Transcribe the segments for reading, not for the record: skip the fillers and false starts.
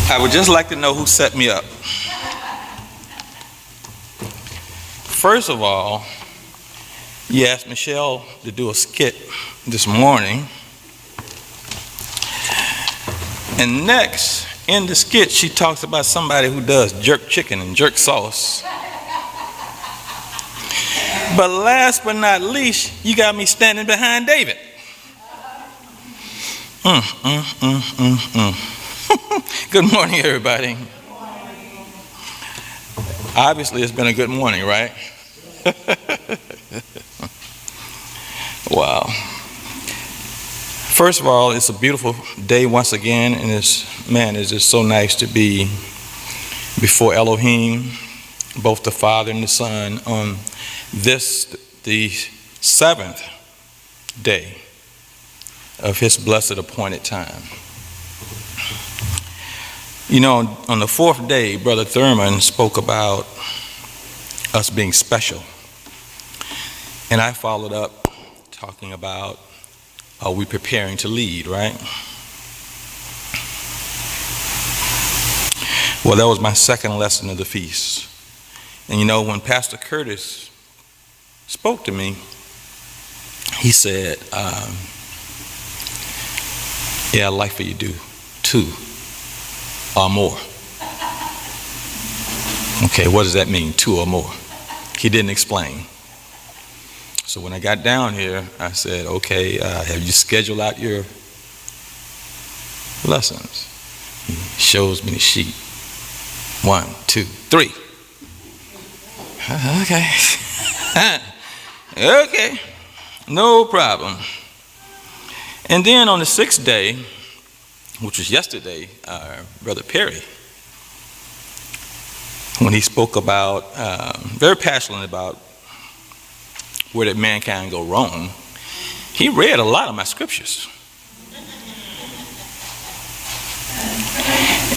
I would just like to know who set me up. First of all, you asked Michelle to do a skit this morning. And next, in the skit, she talks about somebody who does jerk chicken and jerk sauce. But last but not least, you got me standing behind David. Good morning, everybody. Good morning. Obviously, it's been a good morning, right? Wow. First of all, it's a beautiful day once again, and it's just so nice to be before Elohim, both the Father and the Son, on this, the 7th day of His blessed appointed time. You know, on the 4th day, Brother Thurman spoke about us being special. And I followed up talking about, are we preparing to lead, right? Well, that was my second lesson of the feast. And you know, when Pastor Curtis spoke to me, he said, yeah, I'd like for you to do 2 or more. Okay, what does that mean, 2 or more? He didn't explain. So when I got down here, I said, okay, have you scheduled out your lessons? He shows me the sheet. 1, 2, 3. Okay. Okay, no problem. And then on the 6th day, which was yesterday, Brother Perry, when he spoke about, very passionate about where did mankind go wrong, he read a lot of my scriptures.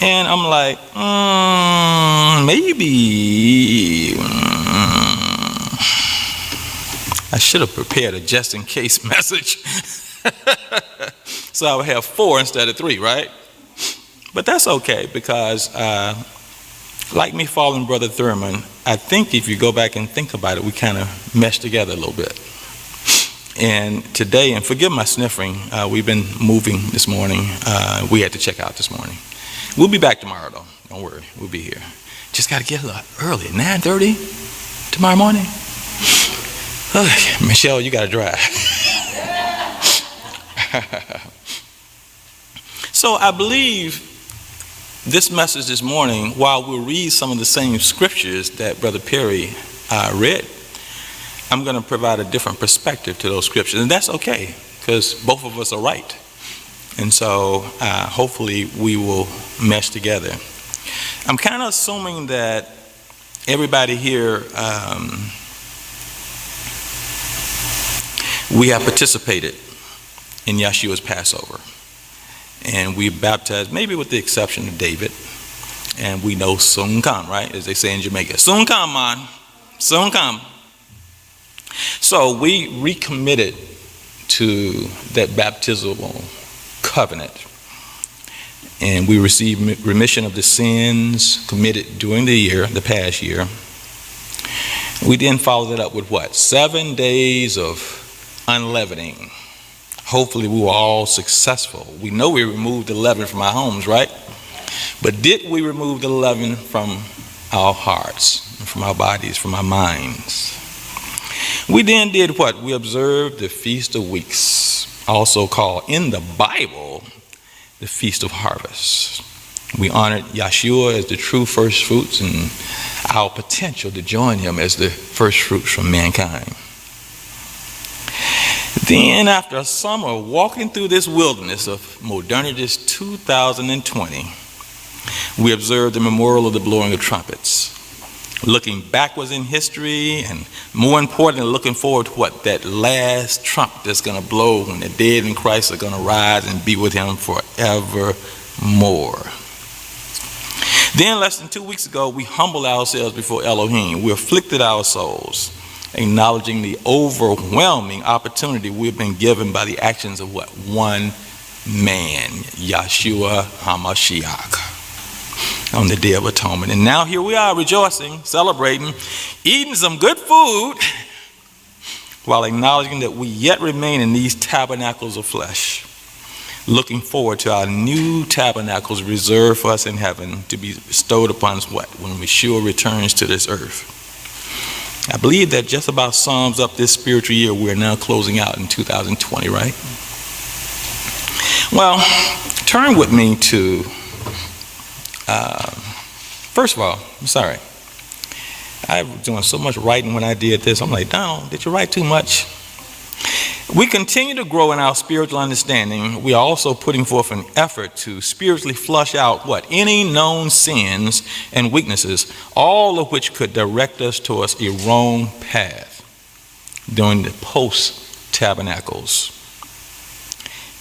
And I'm like, maybe I should have prepared a just in case message. So I would have 4 instead of 3, right? But that's okay, because like me following Brother Thurman, I think if you go back and think about it, we kind of mesh together a little bit. And today, and forgive my sniffing, we've been moving this morning. We had to check out this morning. We'll be back tomorrow, though. Don't worry, we'll be here. Just got to get up early, 9:30 tomorrow morning. Michelle, you got to drive. So I believe this message this morning, while we'll read some of the same scriptures that Brother Perry read, I'm going to provide a different perspective to those scriptures. And that's okay, because both of us are right. And so hopefully we will mesh together. I'm kind of assuming that everybody here, we have participated in Yeshua's Passover. And we baptized, maybe with the exception of David. And we know soon come, right? As they say in Jamaica, soon come, man. Soon come. So we recommitted to that baptismal covenant. And we received remission of the sins committed during the year, the past year. We then followed it up with what? 7 days of unleavening. Hopefully we were all successful. We know we removed the leaven from our homes, right? But did we remove the leaven from our hearts, from our bodies, from our minds? We then did what? We observed the Feast of Weeks, also called in the Bible the Feast of Harvest. We honored Yeshua as the true first fruits and our potential to join him as the first fruits from mankind. Then after a summer walking through this wilderness of modernity's 2020, we observed the memorial of the blowing of trumpets, looking backwards in history and more importantly looking forward to what? That last trump that's going to blow when the dead in Christ are going to rise and be with him forevermore. Then less than 2 weeks ago, we humbled ourselves before Elohim. We afflicted our souls, acknowledging the overwhelming opportunity we've been given by the actions of what? One man, Yeshua HaMashiach. on the Day of Atonement. And now here we are rejoicing, celebrating, eating some good food, while acknowledging that we yet remain in these tabernacles of flesh, looking forward to our new tabernacles reserved for us in heaven to be bestowed upon us when Yeshua returns to this earth. I believe that just about sums up this spiritual year we're now closing out in 2020, right? Well, turn with me to, first of all, I'm sorry. I was doing so much writing when I did this. I'm like, Donald, did you write too much? We continue to grow in our spiritual understanding. We are also putting forth an effort to spiritually flush out any known sins and weaknesses, all of which could direct us towards a wrong path during the post-tabernacles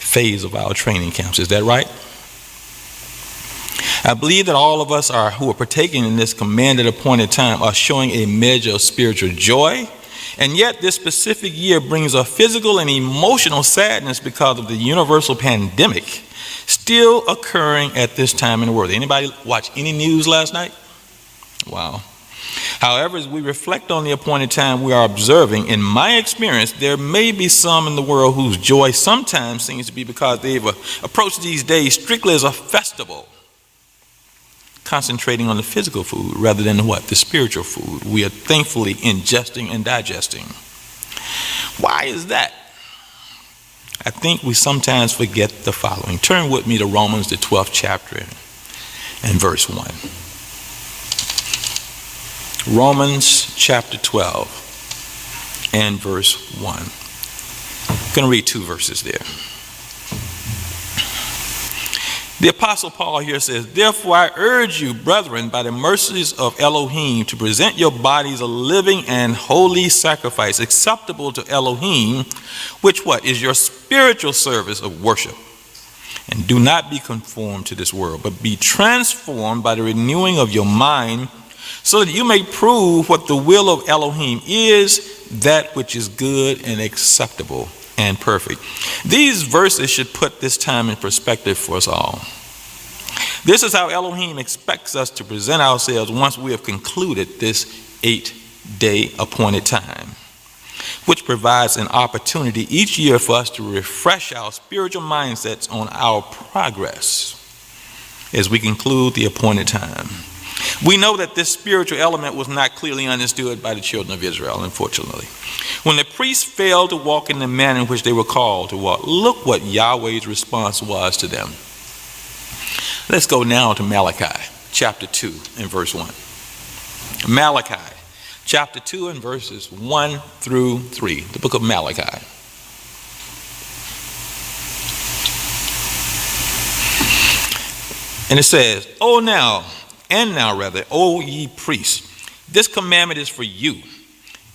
phase of our training camps. Is that right? I believe that all of us who are partaking in this commanded appointed time are showing a measure of spiritual joy, and yet this specific year brings a physical and emotional sadness because of the universal pandemic still occurring at this time in the world. Anybody watch any news last night? Wow. However, as we reflect on the appointed time we are observing, in my experience, there may be some in the world whose joy sometimes seems to be because they've approached these days strictly as a festival, concentrating on the physical food rather than the spiritual food we are thankfully ingesting and digesting. Why is that? I think we sometimes forget the following. Turn with me to Romans, the 12th chapter and verse 1. Romans chapter 12 and verse 1. I'm going to read two verses there. The Apostle Paul here says, "Therefore I urge you, brethren, by the mercies of Elohim, to present your bodies a living and holy sacrifice, acceptable to Elohim, which is your spiritual service of worship. And do not be conformed to this world, but be transformed by the renewing of your mind, so that you may prove what the will of Elohim is, that which is good and acceptable and perfect." These verses should put this time in perspective for us all. This is how Elohim expects us to present ourselves once we have concluded this 8-day appointed time, which provides an opportunity each year for us to refresh our spiritual mindsets on our progress as we conclude the appointed time. We know that this spiritual element was not clearly understood by the children of Israel, unfortunately. When the priests failed to walk in the manner in which they were called to walk, look what Yahweh's response was to them. Let's go now to Malachi chapter 2 and verse 1. Malachi chapter 2 and verses 1 through 3. The book of Malachi. And it says, O ye priests, this commandment is for you.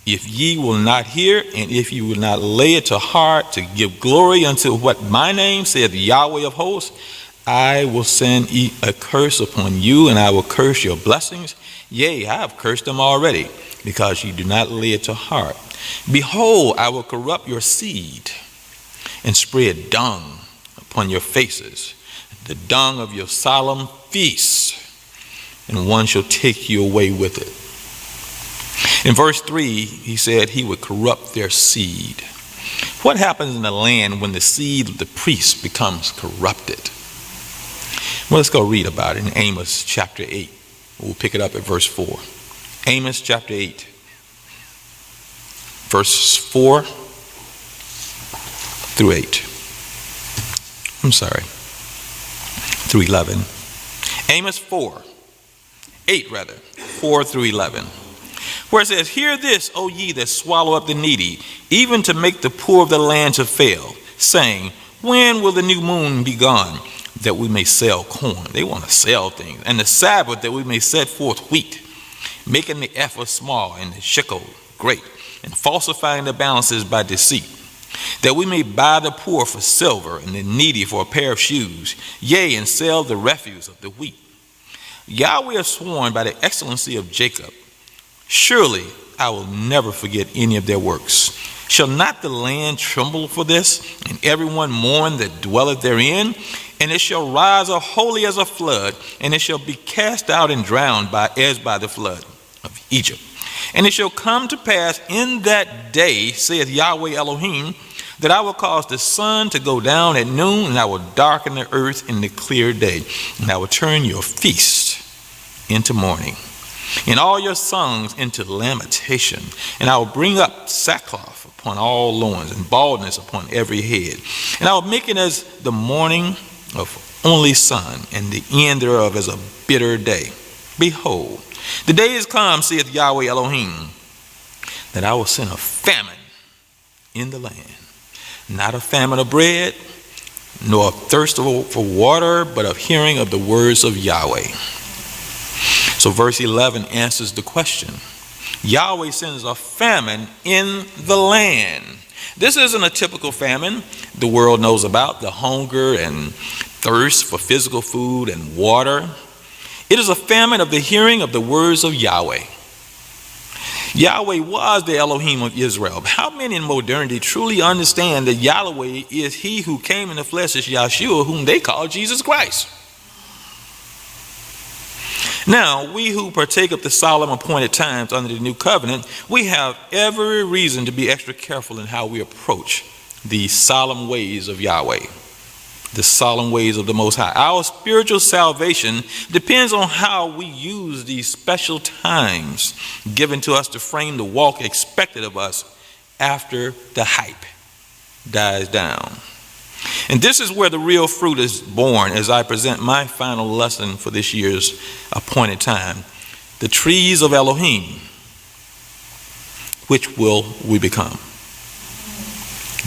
If ye will not hear, and if ye will not lay it to heart to give glory unto what my name, saith Yahweh of hosts, I will send a curse upon you, and I will curse your blessings. Yea, I have cursed them already, because ye do not lay it to heart. Behold, I will corrupt your seed, and spread dung upon your faces, the dung of your solemn feasts, and one shall take you away with it. In verse 3, he said he would corrupt their seed. What happens in the land when the seed of the priest becomes corrupted? Well, let's go read about it in Amos chapter 8. We'll pick it up at verse 4. Amos chapter 8, verse 4 through 8. Through 11. Amos 4 through 11. Where it says, Hear this, O ye that swallow up the needy, even to make the poor of the land to fail, saying, When will the new moon be gone, that we may sell corn? They want to sell things. And the Sabbath, that we may set forth wheat, making the ephah small and the shekel great, and falsifying the balances by deceit, that we may buy the poor for silver, and the needy for a pair of shoes, yea, and sell the refuse of the wheat. Yahweh has sworn by the excellency of Jacob, surely I will never forget any of their works. Shall not the land tremble for this, and everyone mourn that dwelleth therein? and it shall rise up wholly as a flood, and it shall be cast out and drowned as by the flood of Egypt. And it shall come to pass in that day, saith Yahweh Elohim, that I will cause the sun to go down at noon, and I will darken the earth in the clear day, and I will turn your feast into mourning, and all your songs into lamentation, and I will bring up sackcloth upon all loins, and baldness upon every head, and I will make it as the morning of only sun, and the end thereof as a bitter day. Behold, the day is come, saith Yahweh Elohim, that I will send a famine in the land, not a famine of bread, nor of thirst for water, but of hearing of the words of Yahweh. So verse 11 answers the question. Yahweh sends a famine in the land. This isn't a typical famine the world knows about, the hunger and thirst for physical food and water. It is a famine of the hearing of the words of Yahweh. Yahweh was the Elohim of Israel. How many in modernity truly understand that Yahweh is he who came in the flesh as Yahshua, whom they call Jesus Christ? Now, we who partake of the solemn appointed times under the new covenant, we have every reason to be extra careful in how we approach the solemn ways of Yahweh, the solemn ways of the Most High. Our spiritual salvation depends on how we use these special times given to us to frame the walk expected of us after the hype dies down. And this is where the real fruit is born as I present my final lesson for this year's appointed time. The trees of Elohim, which will we become?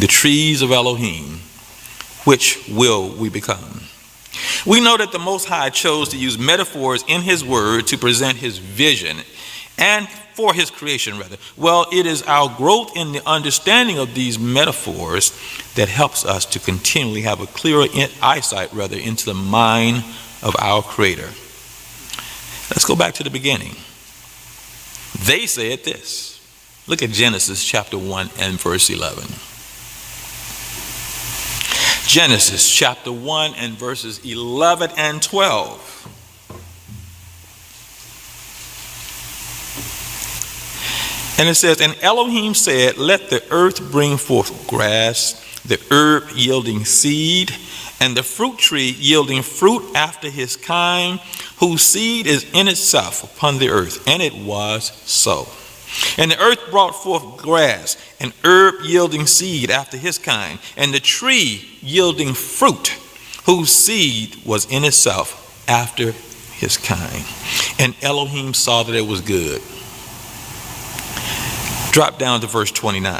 The trees of Elohim, which will we become? We know that the Most High chose to use metaphors in his word to present his vision and for his creation, rather. Well, it is our growth in the understanding of these metaphors that helps us to continually have a clearer eyesight, rather, into the mind of our Creator. Let's go back to the beginning. They said this. Look at Genesis chapter 1 and verse 11. Genesis chapter 1 and verses 11 and 12. And it says, and Elohim said, let the earth bring forth grass, the herb yielding seed, and the fruit tree yielding fruit after his kind, whose seed is in itself upon the earth. And it was so. And the earth brought forth grass, and herb yielding seed after his kind, and the tree yielding fruit, whose seed was in itself after his kind. And Elohim saw that it was good. Drop down to verse 29.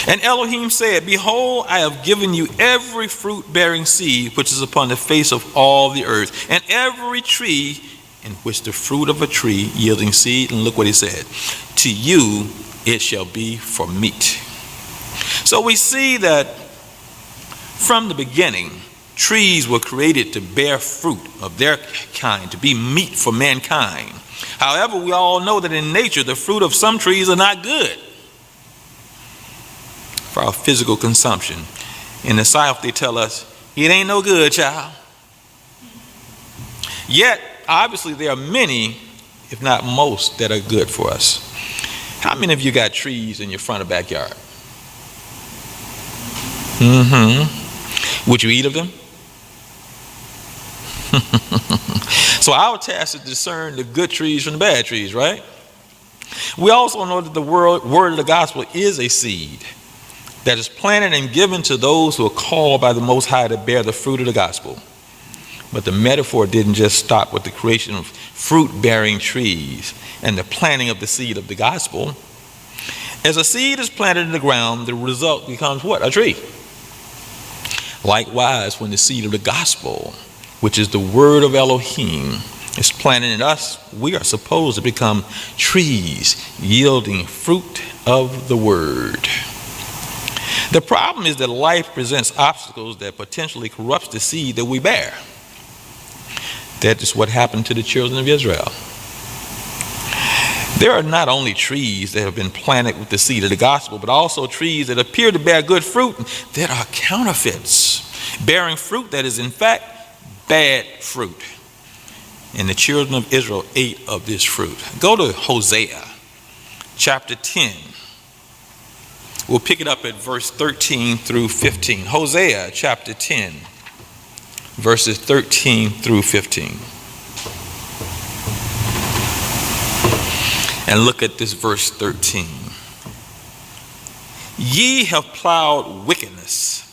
And Elohim said, behold, I have given you every fruit-bearing seed which is upon the face of all the earth, and every tree in which the fruit of a tree yielding seed. And look what he said, to you it shall be for meat. So we see that from the beginning, trees were created to bear fruit of their kind, to be meat for mankind. However, we all know that in nature, the fruit of some trees are not good for our physical consumption. In the South, they tell us, it ain't no good, child. Yet, obviously, there are many, if not most, that are good for us. How many of you got trees in your front or backyard? Would you eat of them? So our task is to discern the good trees from the bad trees, right? We also know that the word of the gospel is a seed that is planted and given to those who are called by the Most High to bear the fruit of the gospel. But the metaphor didn't just stop with the creation of fruit-bearing trees and the planting of the seed of the gospel. As a seed is planted in the ground, the result becomes what? A tree. Likewise, when the seed of the gospel, which is the word of Elohim, is planted in us, we are supposed to become trees yielding fruit of the word. The problem is that life presents obstacles that potentially corrupts the seed that we bear. That is what happened to the children of Israel. There are not only trees that have been planted with the seed of the gospel, but also trees that appear to bear good fruit that are counterfeits, bearing fruit that is in fact bad fruit. And the children of Israel ate of this fruit. Go to Hosea chapter 10. We'll pick it up at verse 13 through 15. Hosea chapter 10, verses 13 through 15. And look at this verse 13. Ye have plowed wickedness.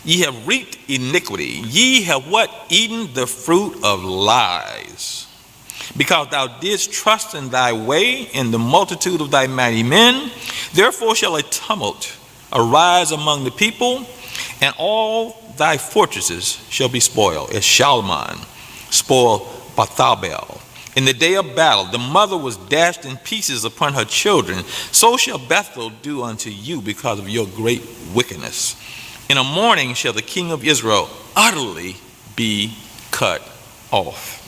Ye have reaped iniquity. Ye have what? Eaten the fruit of lies. Because thou didst trust in thy way, in the multitude of thy mighty men, therefore shall a tumult arise among the people, and all thy fortresses shall be spoiled, as Shalman spoiled Bethabel. In the day of battle, the mother was dashed in pieces upon her children. So shall Bethel do unto you because of your great wickedness. In a morning shall the king of Israel utterly be cut off.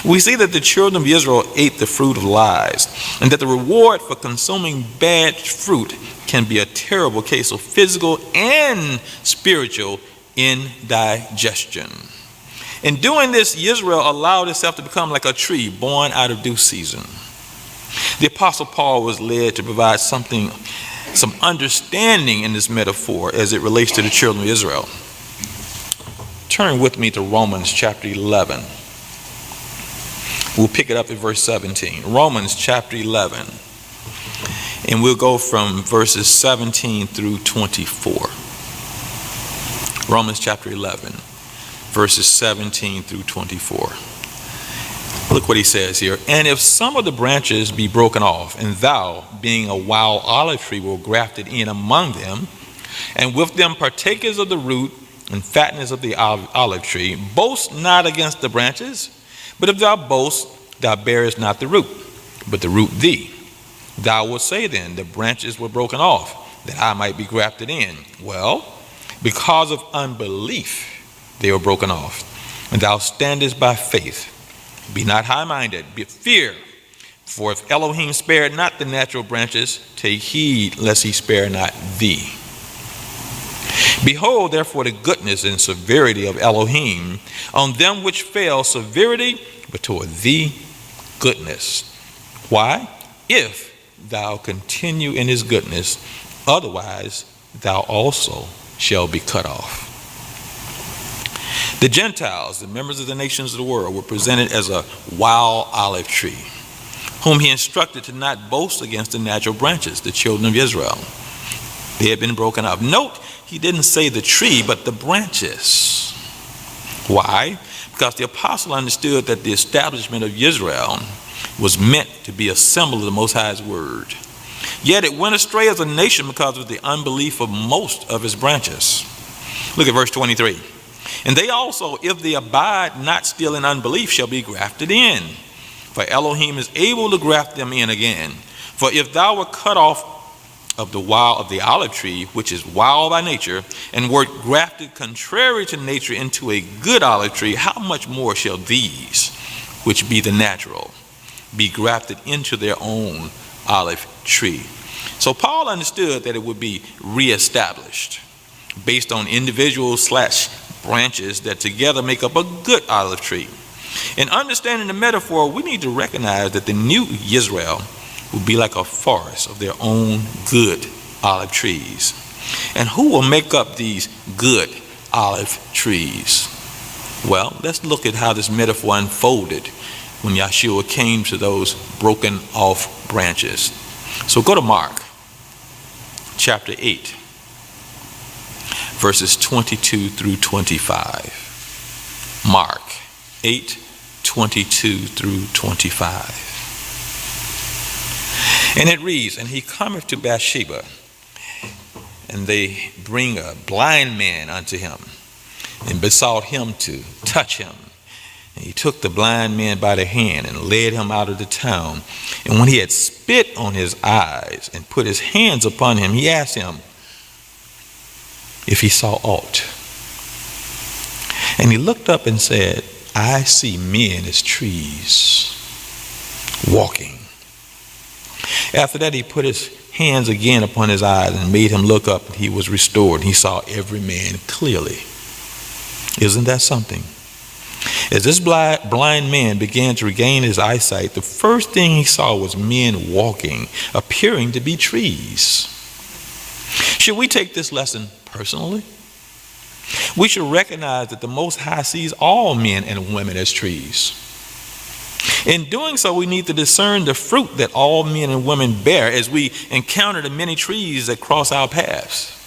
We see that the children of Israel ate the fruit of lies, and that the reward for consuming bad fruit can be a terrible case of physical and spiritual indigestion. In doing this, Israel allowed itself to become like a tree born out of due season. The Apostle Paul was led to provide some understanding in this metaphor as it relates to the children of Israel. Turn with me to Romans chapter 11. We'll pick it up at verse 17. Romans chapter 11. And we'll go from verses 17 through 24. Romans chapter 11. Verses 17 through 24. Look what he says here. And if some of the branches be broken off, and thou, being a wild olive tree, were grafted in among them, and with them partakers of the root and fatness of the olive tree, boast not against the branches, but if thou boast, thou bearest not the root, but the root thee. Thou wilt say then, the branches were broken off, that I might be grafted in. Well, because of unbelief, they were broken off. And thou standest by faith. Be not high-minded, but fear. For if Elohim spared not the natural branches, take heed lest he spare not thee. Behold, therefore, the goodness and severity of Elohim on them which fell, severity, but toward thee goodness. Why? If thou continue in his goodness, otherwise thou also shall be cut off. The Gentiles, the members of the nations of the world, were presented as a wild olive tree, whom he instructed to not boast against the natural branches, the children of Israel. They had been broken up. Note, he didn't say the tree, but the branches. Why? Because the apostle understood that the establishment of Israel was meant to be a symbol of the Most High's word. Yet it went astray as a nation because of the unbelief of most of its branches. Look at verse 23. And they also, if they abide not still in unbelief, shall be grafted in. For Elohim is able to graft them in again. For if thou were cut off of the olive tree, which is wild by nature, and wert grafted contrary to nature into a good olive tree, how much more shall these, which be the natural, be grafted into their own olive tree? So Paul understood that it would be reestablished based on individuals / branches that together make up a good olive tree. In understanding the metaphor, we need to recognize that the new Israel will be like a forest of their own good olive trees. And who will make up these good olive trees? Well, let's look at how this metaphor unfolded when Yeshua came to those broken off branches. So go to Mark chapter 8. Verses 22 through 25. Mark 8, 22 through 25. And it reads, And he cometh to Bathsheba, and they bring a blind man unto him, and besought him to touch him. And he took the blind man by the hand, and led him out of the town. And when he had spit on his eyes, and put his hands upon him, he asked him, if he saw aught. And he looked up and said, I see men as trees walking. After that, he put his hands again upon his eyes and made him look up, and he was restored. He saw every man clearly. Isn't that something? As this blind man began to regain his eyesight, the first thing he saw was men walking, appearing to be trees. Should we take this lesson personally? We should recognize that the Most High sees all men and women as trees. In doing so, we need to discern the fruit that all men and women bear as we encounter the many trees that cross our paths.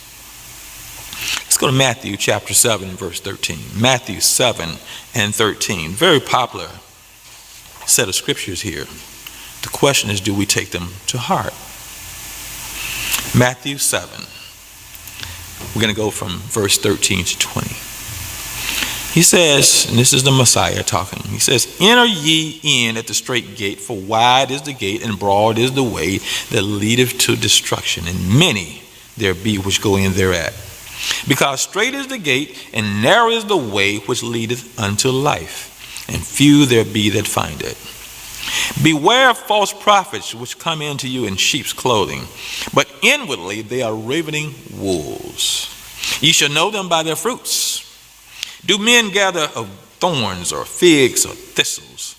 Let's go to Matthew chapter 7, verse 13. Matthew 7 and 13. Very popular set of scriptures here. The question is, do we take them to heart? Matthew 7. We're going to go from verse 13 to 20. He says, and this is the Messiah talking, he says, "Enter ye in at the straight gate, for wide is the gate, and broad is the way that leadeth to destruction, and many there be which go in thereat. Because straight is the gate, and narrow is the way which leadeth unto life, and few there be that find it. Beware of false prophets which come into you in sheep's clothing, but inwardly they are ravening wolves. Ye shall know them by their fruits. Do men gather of thorns or figs or thistles?"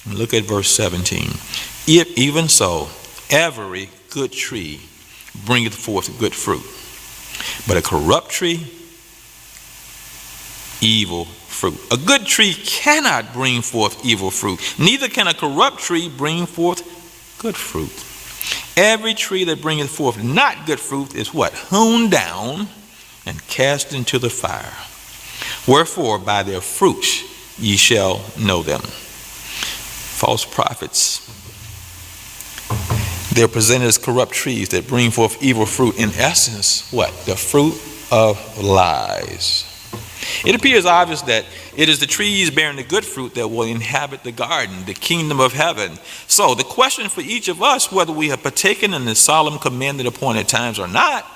And look at verse 17. "Even so, every good tree bringeth forth good fruit, but a corrupt tree, evil fruit. A good tree cannot bring forth evil fruit, neither can a corrupt tree bring forth good fruit. Every tree that bringeth forth not good fruit is" what? "Hewn down and cast into the fire. Wherefore by their fruits ye shall know them." False prophets, they're presented as corrupt trees that bring forth evil fruit. In essence, what? The fruit of lies. It appears obvious that it is the trees bearing the good fruit that will inhabit the garden, the kingdom of heaven. So the question for each of us, whether we have partaken in the solemn commanded appointed times or not,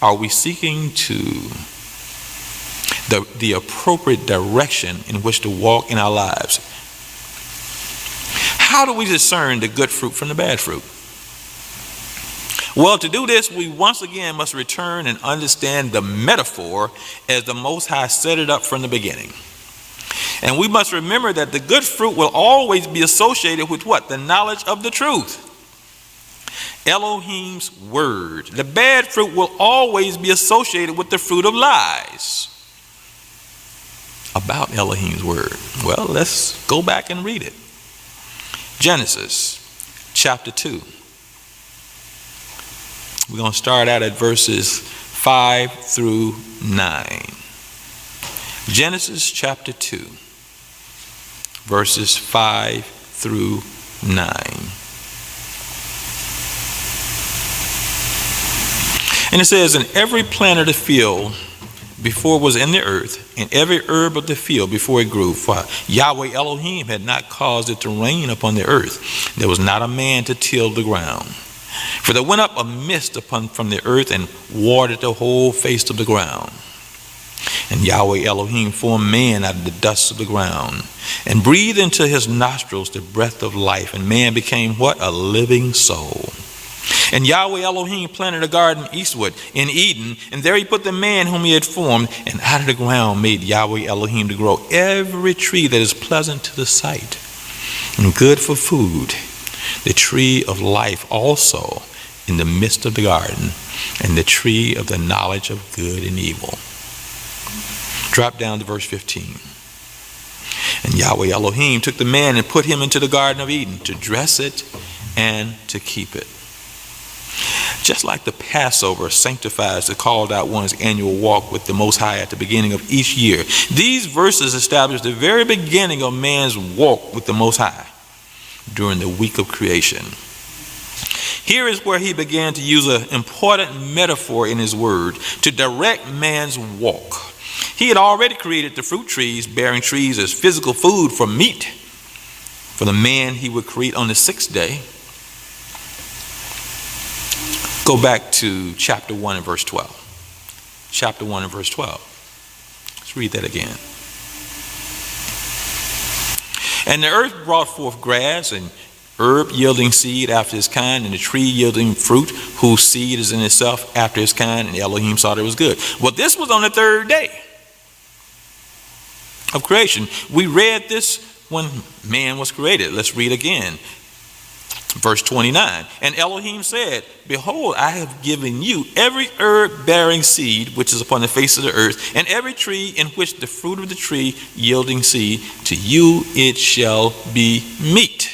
are we seeking to the appropriate direction in which to walk in our lives? How do we discern the good fruit from the bad fruit? Well, to do this, we once again must return and understand the metaphor as the Most High set it up from the beginning. And we must remember that the good fruit will always be associated with what? The knowledge of the truth. Elohim's word. The bad fruit will always be associated with the fruit of lies. About Elohim's word. Well, let's go back and read it. Genesis chapter 2. We're going to start out at verses 5 through 9. Genesis chapter 2, verses 5 through 9. And it says, "And every plant of the field before was in the earth, and every herb of the field before it grew, for Yahweh Elohim had not caused it to rain upon the earth. There was not a man to till the ground. For there went up a mist from the earth and watered the whole face of the ground. And Yahweh Elohim formed man out of the dust of the ground, and breathed into his nostrils the breath of life, and man became" what? "A living soul. And Yahweh Elohim planted a garden eastward in Eden, and there he put the man whom he had formed, and out of the ground made Yahweh Elohim to grow every tree that is pleasant to the sight, and good for food, the tree of life also in the midst of the garden, and the tree of the knowledge of good and evil." Drop down to verse 15. "And Yahweh Elohim took the man and put him into the Garden of Eden to dress it and to keep it." Just like the Passover sanctifies the called out one's annual walk with the Most High at the beginning of each year, these verses establish the very beginning of man's walk with the Most High during the week of creation. Here is where he began to use an important metaphor in his word to direct man's walk. He had already created the fruit trees, bearing trees as physical food for meat for the man he would create on the sixth day. Go back to chapter 1 and verse 12. Chapter 1 and verse 12. Let's read that again. "And the earth brought forth grass and herb yielding seed after his kind, and the tree yielding fruit, whose seed is in itself after his kind, and Elohim saw that it was good. Well, this was on the third day of creation. We read this when man was created. Let's read again. Verse 29, and Elohim said, behold, I have given you every herb bearing seed which is upon the face of the earth, and every tree in which the fruit of the tree yielding seed, to you it shall be meat.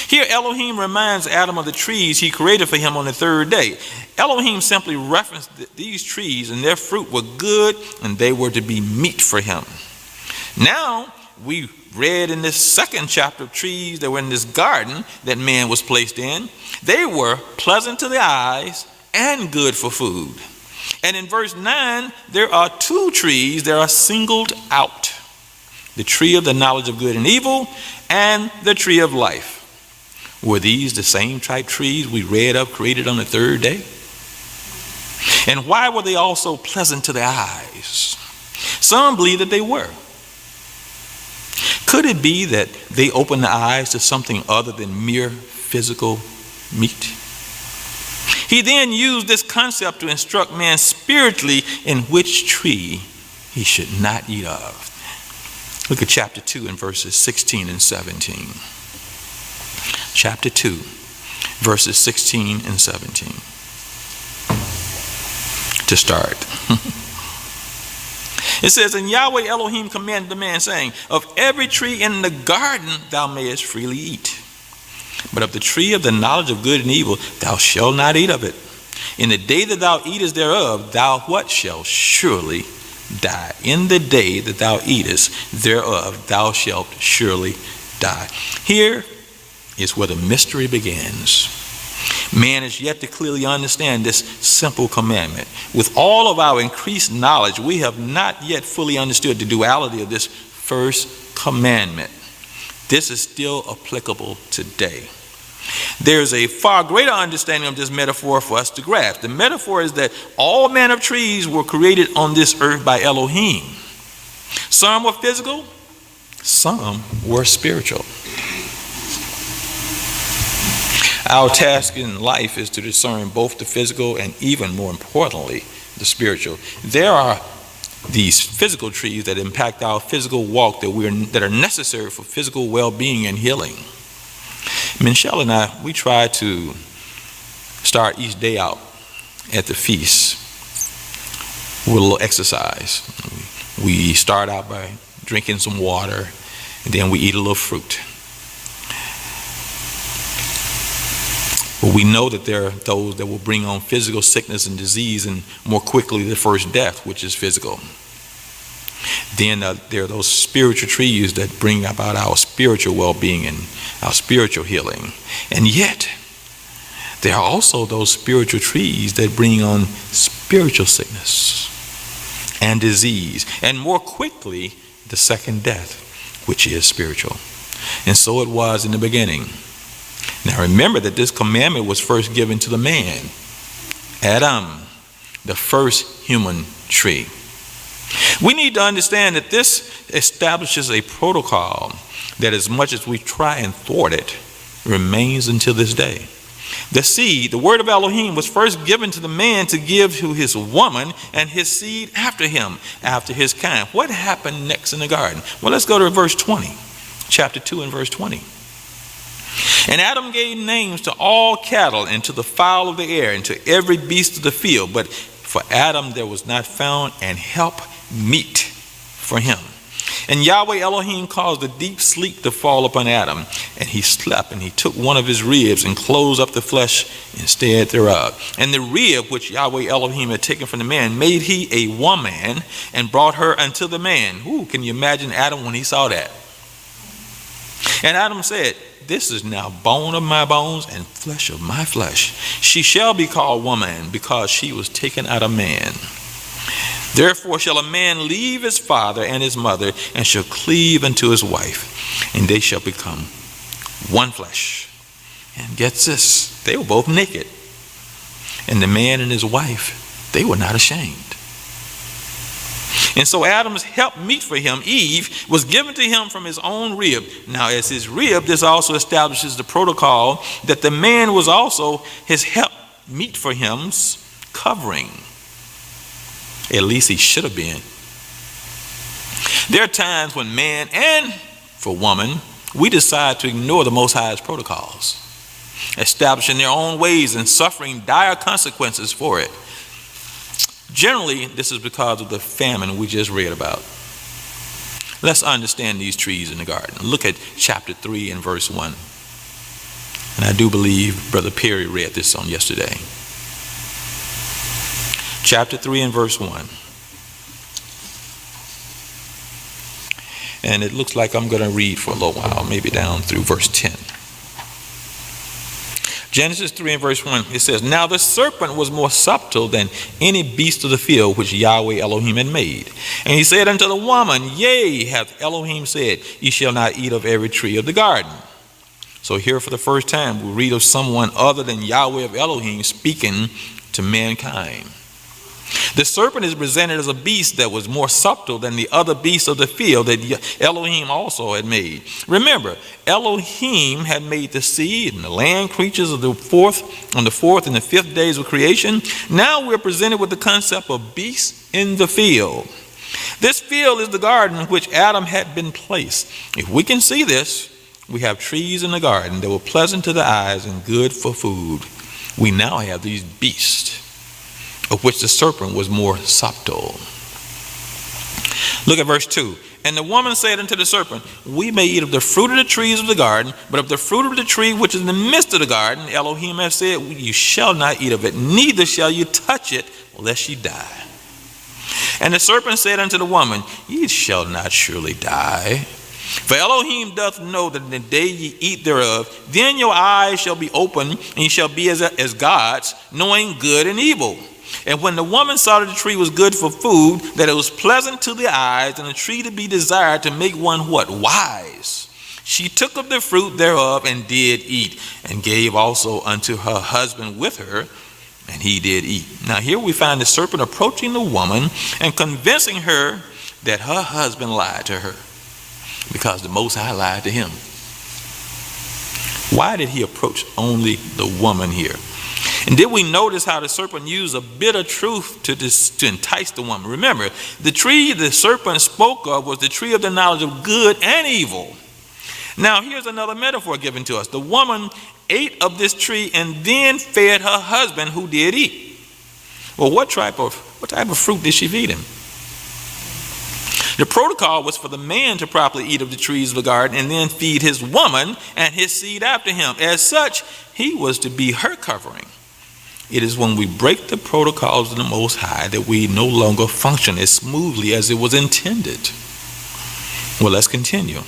Here Elohim reminds Adam of the trees he created for him on the third day. Elohim simply referenced that these trees and their fruit were good and they were to be meat for him. Now we read in this second chapter of trees that were in this garden that man was placed in. They were pleasant to the eyes and good for food. And in verse 9, there are two trees that are singled out. The tree of the knowledge of good and evil and the tree of life. Were these the same type trees we read of created on the third day? And why were they also pleasant to the eyes? Some believe that they were. Could it be that they opened the eyes to something other than mere physical meat? He then used this concept to instruct man spiritually in which tree he should not eat of. Look at chapter 2 and verses 16 and 17. Chapter 2, verses 16 and 17. To start. It says, and Yahweh Elohim commanded the man, saying, of every tree in the garden thou mayest freely eat. But of the tree of the knowledge of good and evil thou shalt not eat of it. In the day that thou eatest thereof, thou what shalt surely die. In the day that thou eatest thereof, thou shalt surely die. Here is where the mystery begins. Man is yet to clearly understand this simple commandment. With all of our increased knowledge, we have not yet fully understood the duality of this first commandment. This is still applicable today. There's a far greater understanding of this metaphor for us to grasp. The metaphor is that all manner of trees were created on this earth by Elohim. Some were physical, some were spiritual. Our task in life is to discern both the physical and, even more importantly, the spiritual. There are these physical trees that impact our physical walk that are necessary for physical well-being and healing. Michelle and I, we try to start each day out at the feast with a little exercise. We start out by drinking some water, and then we eat a little fruit. But we know that there are those that will bring on physical sickness and disease, and more quickly the first death, which is physical. Then there are those spiritual trees that bring about our spiritual well-being and our spiritual healing. And yet, there are also those spiritual trees that bring on spiritual sickness and disease, and more quickly, the second death, which is spiritual. And so it was in the beginning. Now remember that this commandment was first given to the man, Adam, the first human tree. We need to understand that this establishes a protocol that, as much as we try and thwart it, remains until this day. The seed, the word of Elohim, was first given to the man to give to his woman and his seed after him, after his kind. What happened next in the garden? Well, let's go to verse 20, chapter 2 and verse 20. And Adam gave names to all cattle and to the fowl of the air and to every beast of the field. But for Adam there was not found an help meet for him. And Yahweh Elohim caused a deep sleep to fall upon Adam. And he slept, and he took one of his ribs and closed up the flesh instead thereof. And the rib which Yahweh Elohim had taken from the man made he a woman and brought her unto the man. Ooh, can you imagine Adam when he saw that? And Adam said, this is now bone of my bones and flesh of my flesh. She shall be called woman, because she was taken out of man. Therefore shall a man leave his father and his mother, and shall cleave unto his wife, and they shall become one flesh. And get this, they were both naked. And the man and his wife, they were not ashamed. And so Adam's help meet for him, Eve, was given to him from his own rib. Now, as his rib, this also establishes the protocol that the man was also his help meet for him's covering. At least he should have been. There are times when man and for woman, we decide to ignore the Most High's protocols, establishing their own ways and suffering dire consequences for it. Generally, this is because of the famine we just read about. Let's understand these trees in the garden. Look at chapter 3 and verse 1. And I do believe Brother Perry read this on yesterday. Chapter 3 and verse 1. And it looks like I'm going to read for a little while, maybe down through verse 10. Genesis 3 and verse 1, it says, Now the serpent was more subtle than any beast of the field which Yahweh Elohim had made. And he said unto the woman, Yea, hath Elohim said, Ye shall not eat of every tree of the garden. So here for the first time we read of someone other than Yahweh of Elohim speaking to mankind. The serpent is presented as a beast that was more subtle than the other beasts of the field that Elohim also had made. Remember, Elohim had made the sea and the land creatures on the fourth and the fifth days of creation. Now we're presented with the concept of beasts in the field. This field is the garden in which Adam had been placed. If we can see this, we have trees in the garden that were pleasant to the eyes and good for food. We now have these beasts, of which the serpent was more subtle. Look at verse 2. And the woman said unto the serpent, We may eat of the fruit of the trees of the garden, but of the fruit of the tree which is in the midst of the garden, Elohim hath said, You shall not eat of it, neither shall you touch it, lest ye die. And the serpent said unto the woman, Ye shall not surely die. For Elohim doth know that in the day ye eat thereof, then your eyes shall be opened, and ye shall be as gods, knowing good and evil. And when the woman saw that the tree was good for food, that it was pleasant to the eyes, and a tree to be desired to make one what? Wise. She took of the fruit thereof and did eat, and gave also unto her husband with her, and he did eat. Now here we find the serpent approaching the woman and convincing her that her husband lied to her, because the Most High lied to him. Why did he approach only the woman here? And did we notice how the serpent used a bit of truth to entice the woman? Remember, the tree the serpent spoke of was the tree of the knowledge of good and evil. Now, here's another metaphor given to us. The woman ate of this tree and then fed her husband, who did eat. Well, what type of fruit did she feed him? The protocol was for the man to properly eat of the trees of the garden and then feed his woman and his seed after him. As such, he was to be her covering. It is when we break the protocols of the Most High that we no longer function as smoothly as it was intended. Well, let's continue.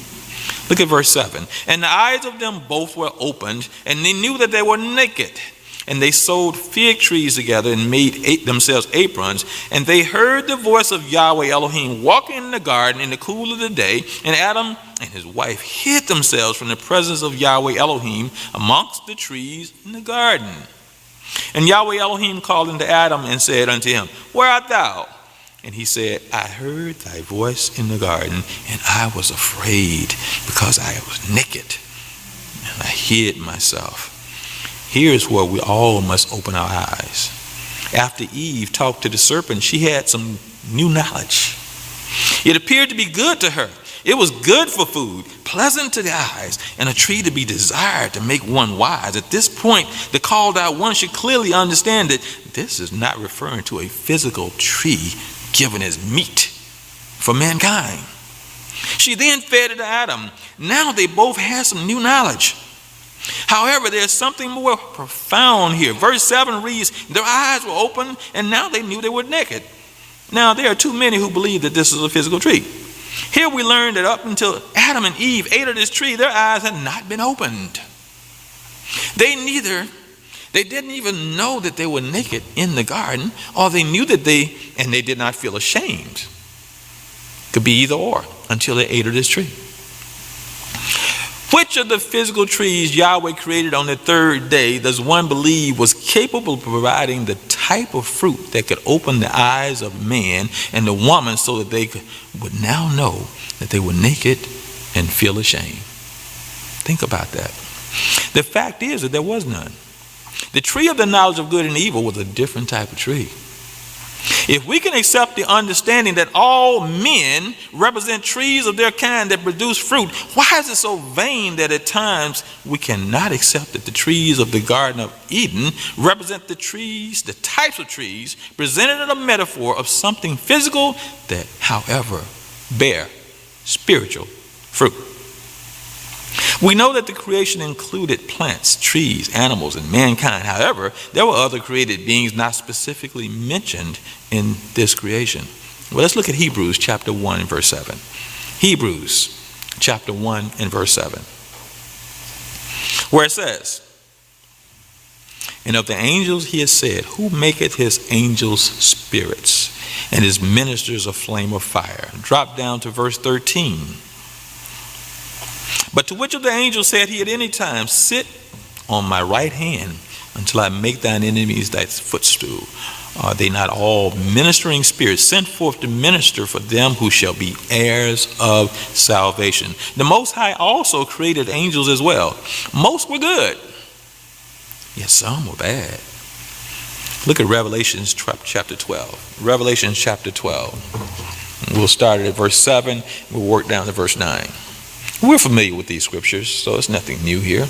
Look at verse 7. And the eyes of them both were opened, and they knew that they were naked. And they sewed fig trees together and made themselves aprons. And they heard the voice of Yahweh Elohim walking in the garden in the cool of the day. And Adam and his wife hid themselves from the presence of Yahweh Elohim amongst the trees in the garden. And Yahweh Elohim called unto Adam and said unto him, Where art thou? And he said, I heard thy voice in the garden, and I was afraid, because I was naked, and I hid myself. Here's where we all must open our eyes. After Eve talked to the serpent, she had some new knowledge. It appeared to be good to her. It was good for food, pleasant to the eyes, and a tree to be desired to make one wise. At this point, the called out one should clearly understand that this is not referring to a physical tree given as meat for mankind. She then fed it to Adam. Now they both had some new knowledge. However, there's something more profound here. Verse 7 reads, Their eyes were open, and now they knew they were naked. Now, there are too many who believe that this is a physical tree. Here we learn that up until Adam and Eve ate of this tree, their eyes had not been opened. They didn't even know that they were naked in the garden, or they knew that they did not feel ashamed. Could be either or until they ate of this tree. Which of the physical trees Yahweh created on the third day does one believe was capable of providing the type of fruit that could open the eyes of man and the woman so that they would now know that they were naked and feel ashamed? Think about that. The fact is that there was none. The tree of the knowledge of good and evil was a different type of tree. If we can accept the understanding that all men represent trees of their kind that produce fruit, why is it so vain that at times we cannot accept that the trees of the Garden of Eden represent the trees, the types of trees presented in a metaphor of something physical that, however, bear spiritual fruit? We know that the creation included plants, trees, animals, and mankind. However, there were other created beings not specifically mentioned in this creation. Well, let's look at Hebrews chapter 1 and verse 7. Hebrews chapter 1 and verse 7, where it says, "And of the angels he has said, who maketh his angels spirits, and his ministers a flame of fire." Drop down to verse 13. "But to which of the angels said he at any time, Sit on my right hand until I make thine enemies thy footstool? Are they not all ministering spirits sent forth to minister for them who shall be heirs of salvation?" The Most High also created angels as well. Most were good, yet some were bad. Look at Revelation chapter 12. Revelation chapter 12. We'll start at verse 7. We'll work down to verse 9. We're familiar with these scriptures, so it's nothing new here.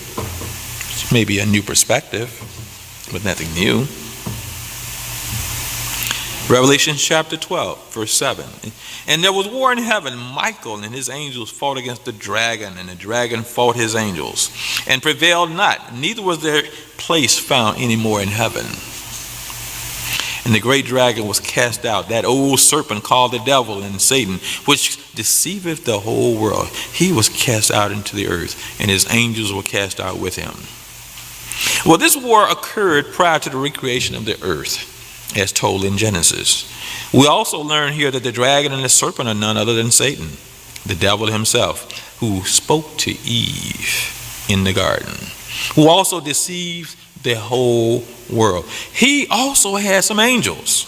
It's maybe a new perspective, but nothing new. Revelation chapter 12, verse 7. "And there was war in heaven. Michael and his angels fought against the dragon, and the dragon fought his angels, and prevailed not. Neither was their place found any more in heaven. And the great dragon was cast out, that old serpent called the devil and Satan, which deceiveth the whole world. He was cast out into the earth, and his angels were cast out with him." Well, this war occurred prior to the recreation of the earth, as told in Genesis. We also learn here that the dragon and the serpent are none other than Satan, the devil himself, who spoke to Eve in the garden, who also deceived the whole world. He also had some angels,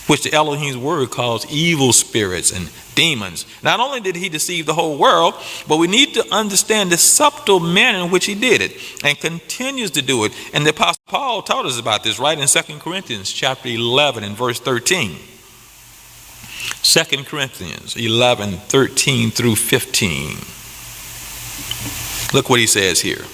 which the Elohim's word calls evil spirits and demons. Not only did he deceive the whole world, but we need to understand the subtle manner in which he did it and continues to do it. And the Apostle Paul taught us about this right in 2 Corinthians chapter 11 and verse 13. 2 Corinthians 11, 13 through 15. Look what he says here.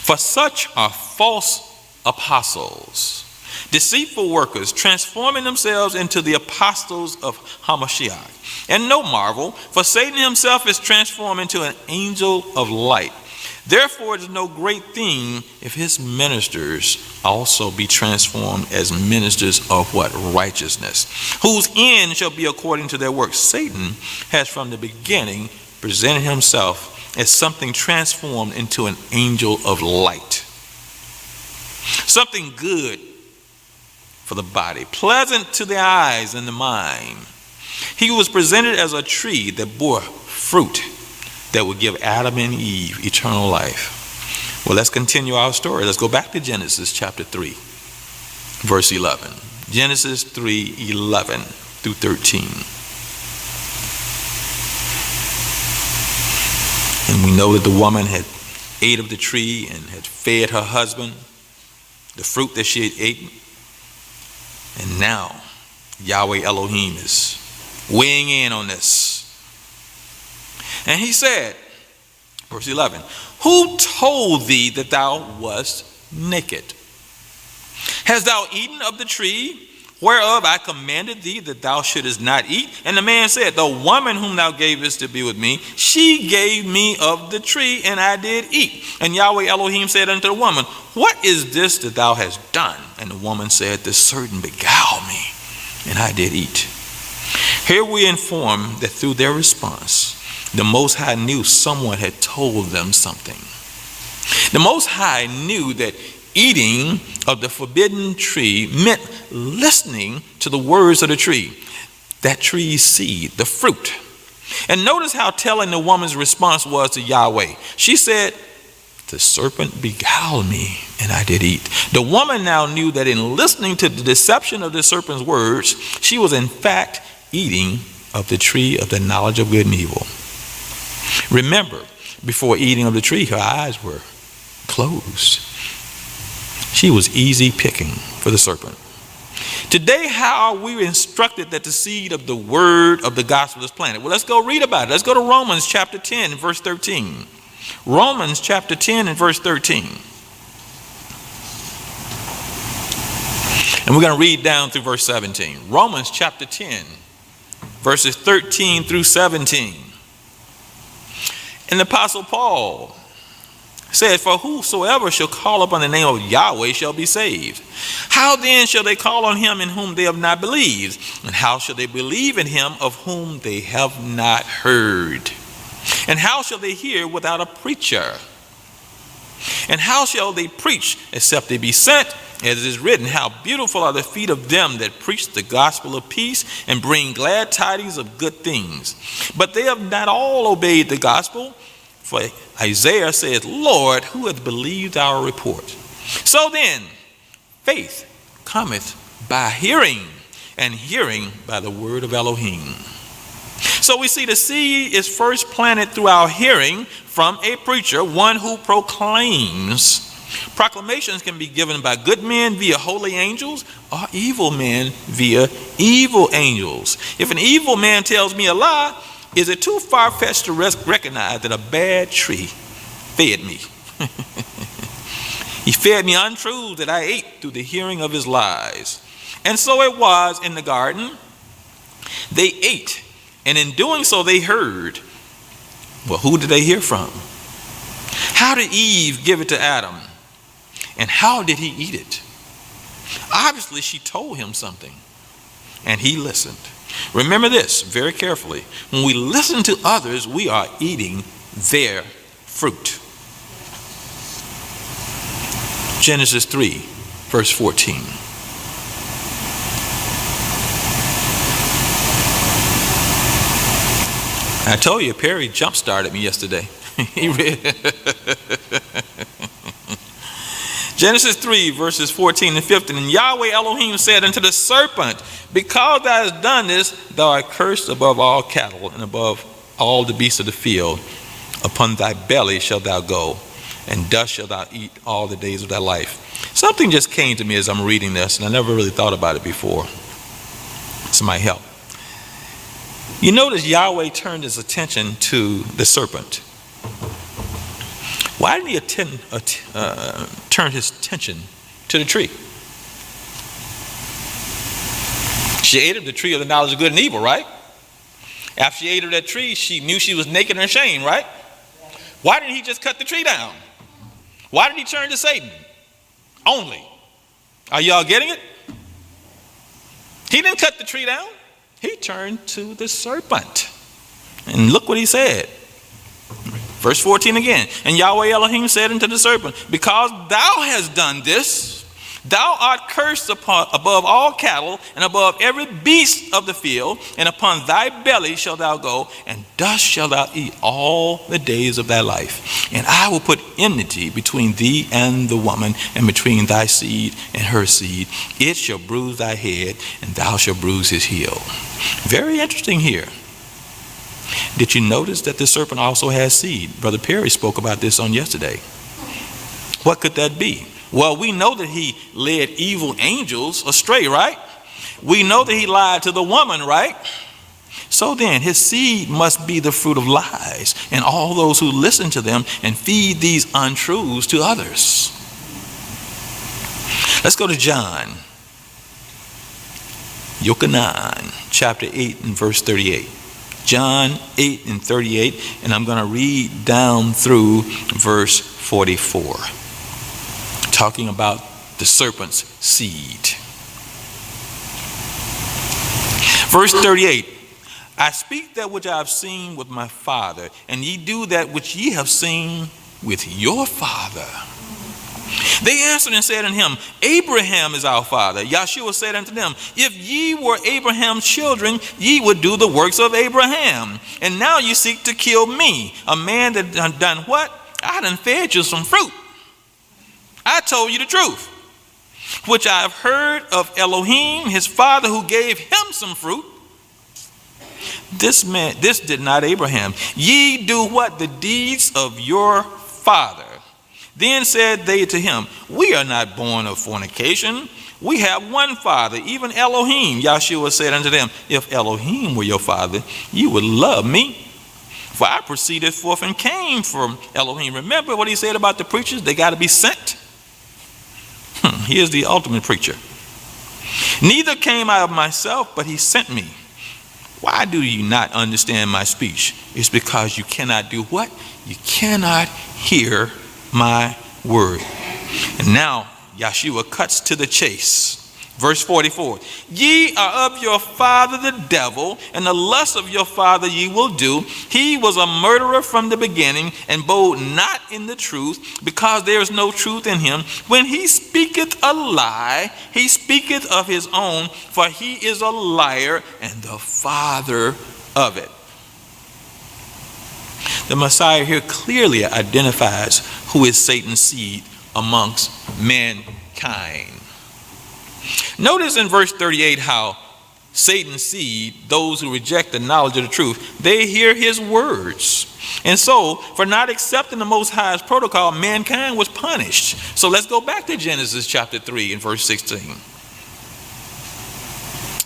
"For such are false apostles, deceitful workers, transforming themselves into the apostles of Hamashiach. And no marvel, for Satan himself is transformed into an angel of light. Therefore it is no great thing if his ministers also be transformed as ministers of" what? "Righteousness, whose end shall be according to their works. Satan has from the beginning presented himself as something transformed into an angel of light." Something good for the body, pleasant to the eyes and the mind. He was presented as a tree that bore fruit that would give Adam and Eve eternal life. Well, let's continue our story. Let's go back to Genesis chapter 3, verse 11. Genesis 3, 11 through 13. "And we know that the woman had ate of the tree and had fed her husband the fruit that she had eaten. And now Yahweh Elohim is weighing in on this. And he said," verse 11, "Who told thee that thou wast naked? Hast thou eaten of the tree whereof I commanded thee that thou shouldest not eat?" And the man said, "The woman whom thou gavest to be with me, she gave me of the tree, and I did eat." And Yahweh Elohim said unto the woman, "What is this that thou hast done?" And the woman said, "The serpent beguiled me, and I did eat." Here we inform that through their response, the Most High knew someone had told them something. The Most High knew that eating of the forbidden tree meant listening to the words of the tree, that tree's seed, the fruit. And notice how telling the woman's response was to Yahweh. She said, "The serpent beguiled me, and I did eat." The woman now knew that in listening to the deception of the serpent's words, she was in fact eating of the tree of the knowledge of good and evil. Remember, before eating of the tree, her eyes were closed. She was easy picking for the serpent. Today, how are we instructed that the seed of the word of the gospel is planted? Well, let's go read about it. Let's go to Romans chapter 10 and verse 13. Romans chapter 10 and verse 13. And we're going to read down through verse 17. Romans chapter 10, verses 13 through 17. And the Apostle Paul said, "For whosoever shall call upon the name of Yahweh shall be saved. How then shall they call on him in whom they have not believed? And how shall they believe in him of whom they have not heard? And how shall they hear without a preacher? And how shall they preach except they be sent? As it is written, how beautiful are the feet of them that preach the gospel of peace and bring glad tidings of good things. But they have not all obeyed the gospel. For Isaiah says, Lord, who hath believed our report? So then, faith cometh by hearing, and hearing by the word of Elohim." So we see the seed is first planted through our hearing from a preacher, one who proclaims. Proclamations can be given by good men via holy angels or evil men via evil angels. If an evil man tells me a lie, is it too far-fetched to recognize that a bad tree fed me? He fed me untruths that I ate through the hearing of his lies. And so it was in the garden. They ate, and in doing so they heard. Well, who did they hear from? How did Eve give it to Adam? And how did he eat it? Obviously, she told him something, and he listened. Remember this very carefully. When we listen to others, we are eating their fruit. Genesis 3, verse 14. I told you, Perry jump-started me yesterday. He read Genesis 3, verses 14 and 15. And Yahweh Elohim said unto the serpent, because thou hast done this, thou art cursed above all cattle and above all the beasts of the field. Upon thy belly shalt thou go, and dust shalt thou eat all the days of thy life. Something just came to me as I'm reading this, and I never really thought about it before. Somebody help. You notice Yahweh turned his attention to the serpent. Why didn't he turn his attention to the tree? She ate of the tree of the knowledge of good and evil, right? After she ate of that tree, she knew she was naked and ashamed, right? Why didn't he just cut the tree down? Why did he turn to Satan only? Are y'all getting it? He didn't cut the tree down. He turned to the serpent. And look what he said. Verse 14 again. And Yahweh Elohim said unto the serpent, because thou hast done this, thou art cursed above all cattle and above every beast of the field, and upon thy belly shalt thou go, and dust shalt thou eat all the days of thy life. And I will put enmity between thee and the woman, and between thy seed and her seed. It shall bruise thy head, and thou shalt bruise his heel. Very interesting here. Did you notice that the serpent also has seed? Brother Perry spoke about this on yesterday. What could that be? Well, we know that he led evil angels astray, right? We know that he lied to the woman, right? So then, his seed must be the fruit of lies, and all those who listen to them and feed these untruths to others. Let's go to John, Yochanan, chapter 8 and verse 38. John 8 and 38, and I'm going to read down through verse 44, talking about the serpent's seed. Verse 38, I speak that which I have seen with my Father, and ye do that which ye have seen with your father. They answered and said unto him, Abraham is our father. Yahshua said unto them, if ye were Abraham's children, ye would do the works of Abraham. And now you seek to kill me, a man that done what? I done fed you some fruit. I told you the truth, which I have heard of Elohim, his father, who gave him some fruit. This did not Abraham. Ye do what? The deeds of your father. Then said they to him, we are not born of fornication. We have one father, even Elohim. Yahshua said unto them, if Elohim were your father, you would love me. For I proceeded forth and came from Elohim. Remember what he said about the preachers? They got to be sent. He is the ultimate preacher. Neither came I of myself, but he sent me. Why do you not understand my speech? It's because you cannot do what? You cannot hear my word. And now Yahshua cuts to the chase. Verse 44, ye are of your father the devil, and the lust of your father ye will do. He was a murderer from the beginning, and abode not in the truth, because there is no truth in him. When he speaketh a lie, he speaketh of his own, for he is a liar and the father of it. The Messiah here clearly identifies who is Satan's seed amongst mankind. Notice in verse 38 how Satan's seed, those who reject the knowledge of the truth, they hear his words. And so, for not accepting the Most High's protocol, mankind was punished. So let's go back to Genesis chapter 3 and verse 16.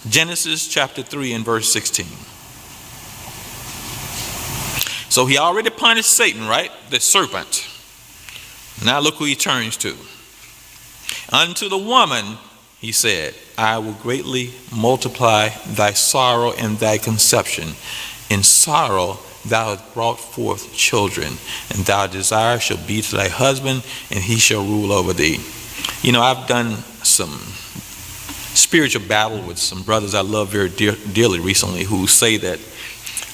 Genesis chapter 3 and verse 16. So he already punished Satan, right? The serpent. Now look who he turns to. Unto the woman, he said, I will greatly multiply thy sorrow and thy conception. In sorrow thou hast brought forth children, and thy desire shall be to thy husband, and he shall rule over thee. You know, I've done some spiritual battle with some brothers I love very dearly recently who say that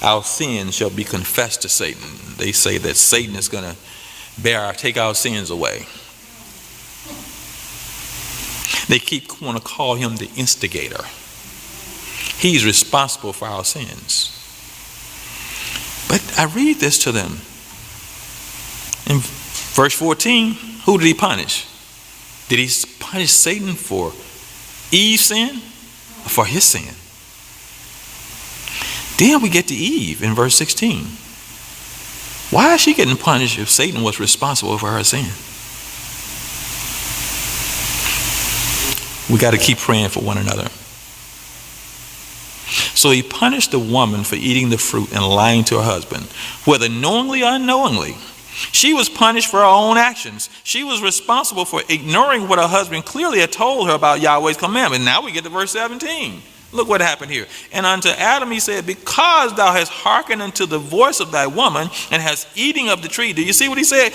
our sins shall be confessed to Satan. They say that Satan is going to take our sins away. They keep want to call him the instigator. He's responsible for our sins. But I read this to them. In verse 14, who did he punish? Did he punish Satan for Eve's sin or for his sin? Then we get to Eve in verse 16. Why is she getting punished if Satan was responsible for her sin? We got to keep praying for one another. So he punished the woman for eating the fruit and lying to her husband, whether knowingly or unknowingly. She was punished for her own actions. She was responsible for ignoring what her husband clearly had told her about Yahweh's commandment. Now we get to verse 17. Look what happened here. And unto Adam he said, because thou hast hearkened unto the voice of thy woman and hast eaten of the tree. Do you see what he said?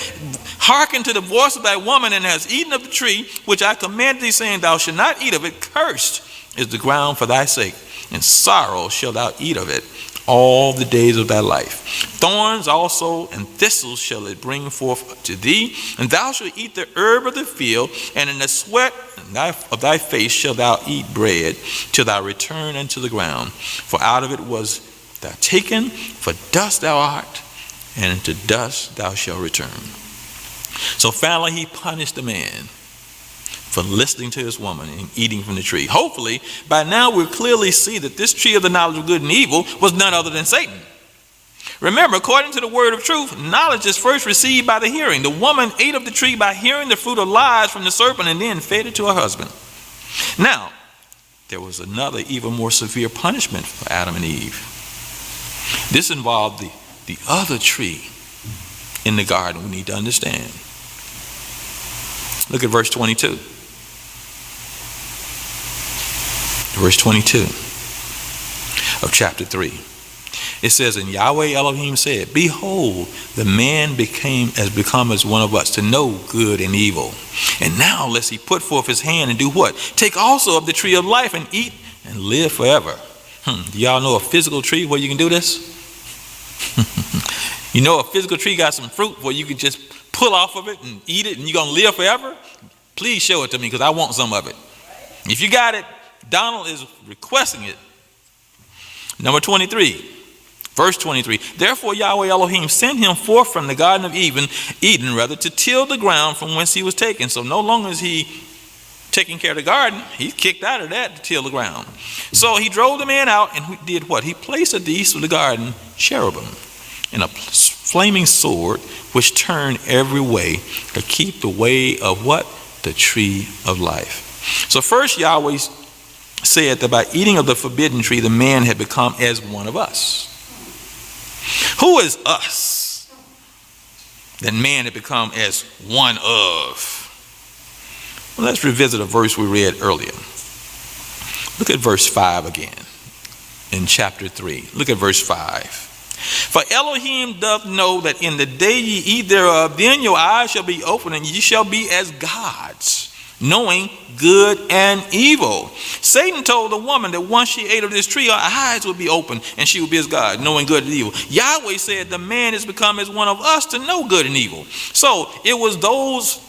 Hearken to the voice of thy woman and hast eaten of the tree, which I commanded thee, saying, thou shalt not eat of it. Cursed is the ground for thy sake, and sorrow shalt thou eat of it all the days of thy life. Thorns also and thistles shall it bring forth to thee, and thou shalt eat the herb of the field, and in the sweat of thy face shalt thou eat bread, till thou return unto the ground. For out of it was thou taken, for dust thou art, and into dust thou shalt return. So finally he punished the man for listening to his woman and eating from the tree. Hopefully, by now we'll clearly see that this tree of the knowledge of good and evil was none other than Satan. Remember, according to the word of truth, knowledge is first received by the hearing. The woman ate of the tree by hearing the fruit of lies from the serpent and then fed it to her husband. Now, there was another even more severe punishment for Adam and Eve. This involved the other tree in the garden, we need to understand. Look at verse 22. Verse 22 of chapter 3. It says, and Yahweh Elohim said, behold, the man has become as one of us, to know good and evil. And now lest he put forth his hand and do what? Take also of the tree of life and eat and live forever. Do y'all know a physical tree where you can do this? You know a physical tree got some fruit where you can just pull off of it and eat it and you're going to live forever? Please show it to me because I want some of it. If you got it, Donald is requesting it. Number 23, verse 23. Therefore Yahweh Elohim sent him forth from the Garden of Eden, to till the ground from whence he was taken. So no longer is he taking care of the garden, he's kicked out of that to till the ground. So he drove the man out, and he did what? He placed at the east of the garden cherubim and a flaming sword which turned every way to keep the way of what? The tree of life. So first Yahweh said that by eating of the forbidden tree, the man had become as one of us. Who is us? That man had become as one of. Well, let's revisit a verse we read earlier. Look at verse 5 again in chapter 3. Look at verse 5. For Elohim doth know that in the day ye eat thereof, then your eyes shall be opened, and ye shall be as gods, knowing good and evil. Satan told the woman that once she ate of this tree, her eyes would be open, and she would be as God, knowing good and evil. Yahweh said the man has become as one of us to know good and evil. So it was those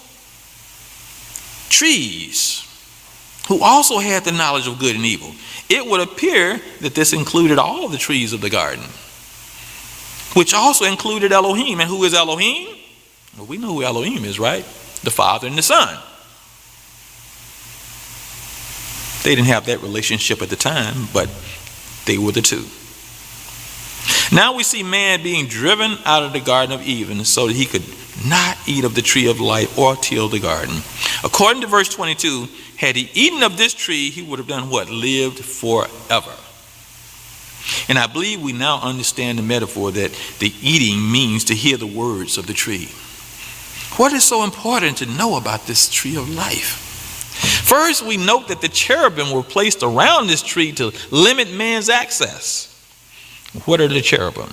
trees who also had the knowledge of good and evil. It would appear that this included all the trees of the garden, which also included Elohim. And who is Elohim? Well, we know who Elohim is, right? The Father and the Son. They didn't have that relationship at the time, but they were the two. Now we see man being driven out of the Garden of Eden so that he could not eat of the tree of life or till the garden. According to verse 22, had he eaten of this tree, he would have done what? Lived forever. And I believe we now understand the metaphor that the eating means to hear the words of the tree. What is so important to know about this tree of life? First, we note that the cherubim were placed around this tree to limit man's access. What are the cherubim?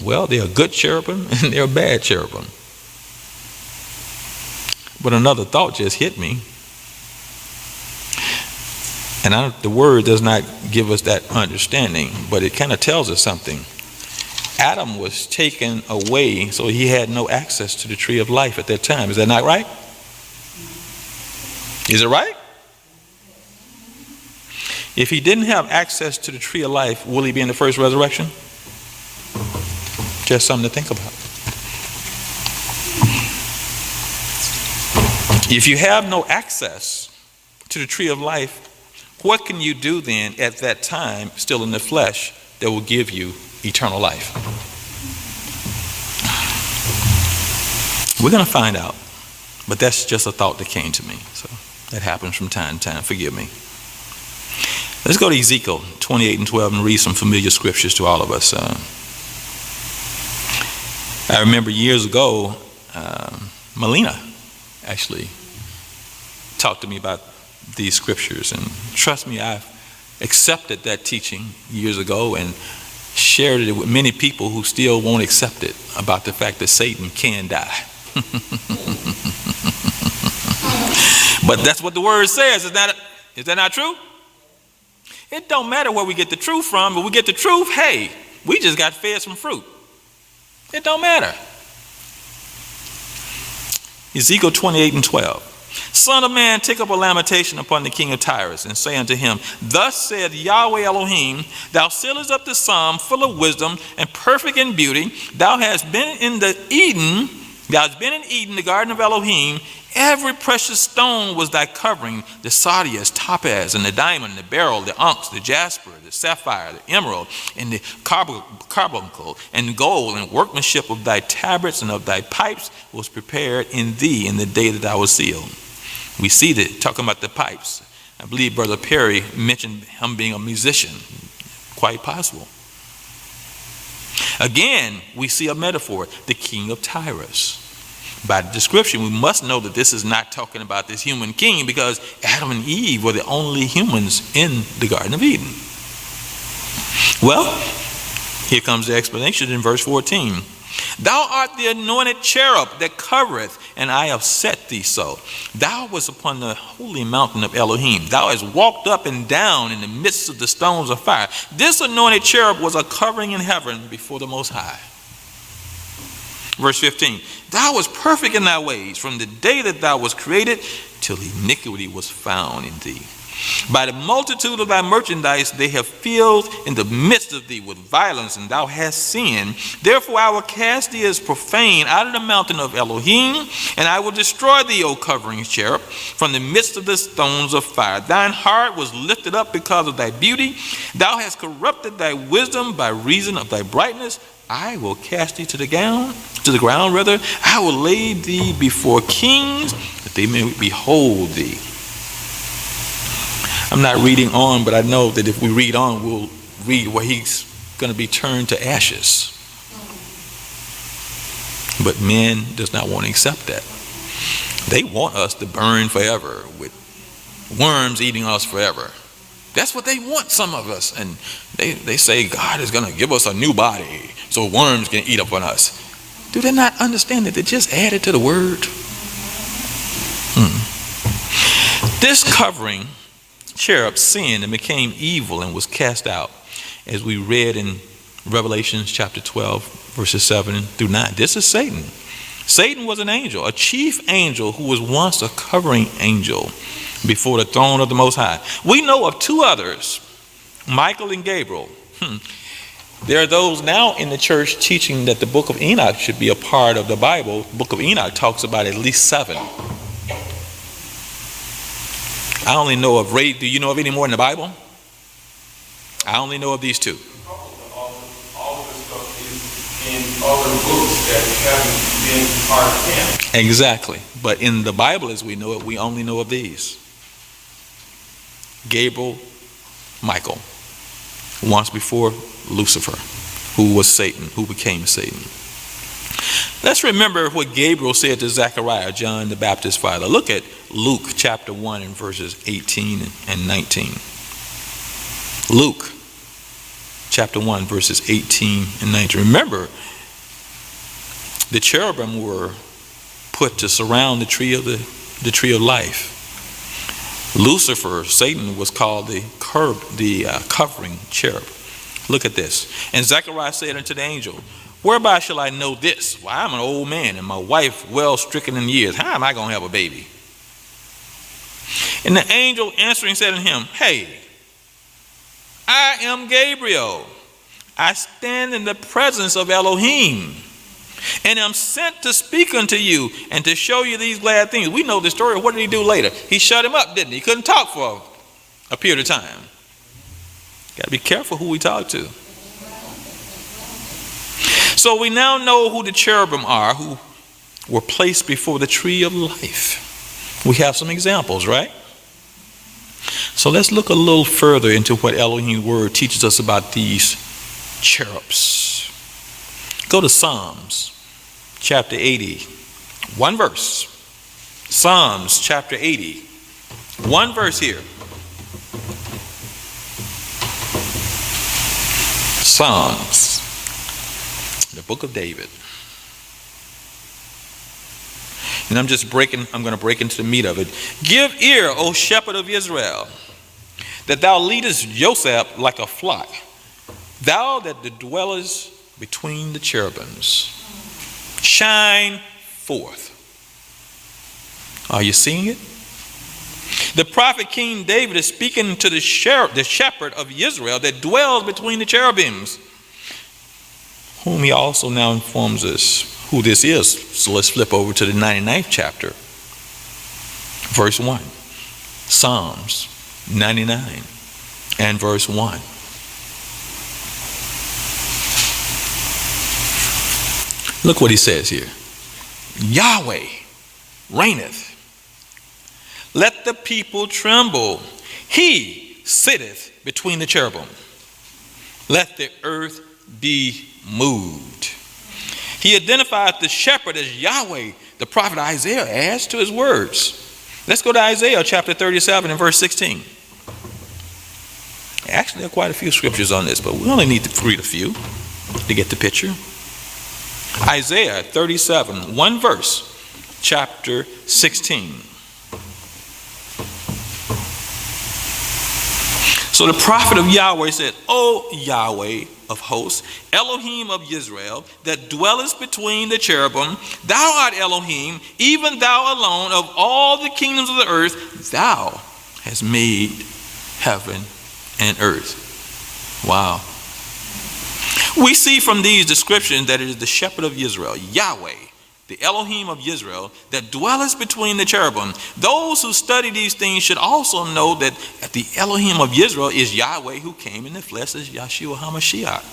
Well, they're good cherubim and they're bad cherubim. But another thought just hit me. And the word does not give us that understanding, but it kind of tells us something. Adam was taken away, so he had no access to the tree of life at that time. Is that not right? Is it right? If he didn't have access to the tree of life, will he be in the first resurrection? Just something to think about. If you have no access to the tree of life, what can you do then at that time, still in the flesh, that will give you eternal life? We're going to find out, but that's just a thought that came to me. So that happens from time to time. Forgive me. Let's go to Ezekiel 28 and 12 and read some familiar scriptures to all of us. I remember years ago, Melina actually talked to me about these scriptures, and trust me, I've accepted that teaching years ago and shared it with many people who still won't accept it, about the fact that Satan can die. But that's what the word says. Is that not true? It don't matter where we get the truth from, but we get the truth, hey, we just got fed some fruit. It don't matter. Ezekiel 28 and 12. Son of man, take up a lamentation upon the king of Tyrus, and say unto him, Thus said Yahweh Elohim, Thou sealest up the psalm, full of wisdom and perfect in beauty. Thou hast been in Eden, the garden of Elohim. Every precious stone was thy covering, the sardius, topaz, and the diamond, the beryl, the onyx, the jasper, the sapphire, the emerald, and the carbuncle, and gold, and workmanship of thy tabrets and of thy pipes was prepared in thee in the day that thou was sealed. We see that talking about the pipes. I believe Brother Perry mentioned him being a musician. Quite possible. Again, we see a metaphor, the king of Tyrus. By the description, we must know that this is not talking about this human king, because Adam and Eve were the only humans in the Garden of Eden. Well, here comes the explanation in verse 14. Thou art the anointed cherub that covereth, and I have set thee so. Thou wast upon the holy mountain of Elohim. Thou hast walked up and down in the midst of the stones of fire. This anointed cherub was a covering in heaven before the Most High. Verse 15, thou wast perfect in thy ways from the day that thou wast created till iniquity was found in thee. By the multitude of thy merchandise they have filled in the midst of thee with violence, and thou hast sinned. Therefore I will cast thee as profane out of the mountain of Elohim, and I will destroy thee, O covering cherub, from the midst of the stones of fire. Thine heart was lifted up because of thy beauty. Thou hast corrupted thy wisdom by reason of thy brightness. I will cast thee to the ground. I will lay thee before kings, that they may behold thee. I'm not reading on, but I know that if we read on, we'll read where he's going to be turned to ashes. But men does not want to accept that. They want us to burn forever with worms eating us forever. That's what they want, some of us. And they say God is going to give us a new body so worms can eat up on us. Do they not understand that they just added to the word? This covering cherub sinned and became evil and was cast out, as we read in Revelation chapter 12 verses 7 through 9. This is Satan. Satan was an angel, a chief angel who was once a covering angel before the throne of the Most High. We know of two others, Michael and Gabriel. There are those now in the church teaching that the book of Enoch should be a part of the Bible. The book of Enoch talks about at least 7. I only know of do you know of any more in the Bible? I only know of these two. All of this stuff is in other books that haven't been part of him. Exactly. But in the Bible as we know it, we only know of these. Gabriel, Michael, once before Lucifer, who was Satan, who became Satan. Let's remember what Gabriel said to Zechariah, John the Baptist's father. Look at Luke chapter 1 and verses 18 and 19. Luke chapter 1 verses 18 and 19. Remember, the cherubim were put to surround the tree of life. Lucifer, Satan, was called the covering cherub. Look at this. And Zechariah said unto the angel, whereby shall I know this? Well, I'm an old man and my wife well stricken in years. How am I going to have a baby? And the angel answering said unto him, hey, I am Gabriel. I stand in the presence of Elohim and am sent to speak unto you and to show you these glad things. We know the story. What did he do later? He shut him up, didn't he? He couldn't talk for a period of time. Got to be careful who we talk to. So we now know who the cherubim are who were placed before the tree of life. We have some examples, right? So let's look a little further into what Elohim's word teaches us about these cherubs. Go to Psalms chapter 80, one verse. Psalms chapter 80, one verse here. Psalms, the book of David. And I'm going to break into the meat of it. Give ear, O shepherd of Israel, that thou leadest Joseph like a flock, thou that dwellest between the cherubims. Shine forth. Are you seeing it? The prophet King David is speaking to the shepherd of Israel that dwells between the cherubims, whom he also now informs us who this is. So let's flip over to the 99th chapter, verse 1. Psalms 99 and verse 1. Look what he says here. Yahweh reigneth. Let the people tremble. He sitteth between the cherubim. Let the earth be moved. He identifies the shepherd as Yahweh. The prophet Isaiah adds to his words. Let's go to Isaiah chapter 37 and verse 16. Actually, there are quite a few scriptures on this, but we only need to read a few to get the picture. Isaiah 37, one verse, chapter 16. So the prophet of Yahweh said, O Yahweh of hosts, Elohim of Israel, that dwellest between the cherubim, thou art Elohim, even thou alone of all the kingdoms of the earth, thou hast made heaven and earth. Wow. We see from these descriptions that it is the shepherd of Israel, Yahweh, the Elohim of Israel, that dwelleth between the cherubim. Those who study these things should also know that the Elohim of Israel is Yahweh, who came in the flesh as Yeshua HaMashiach.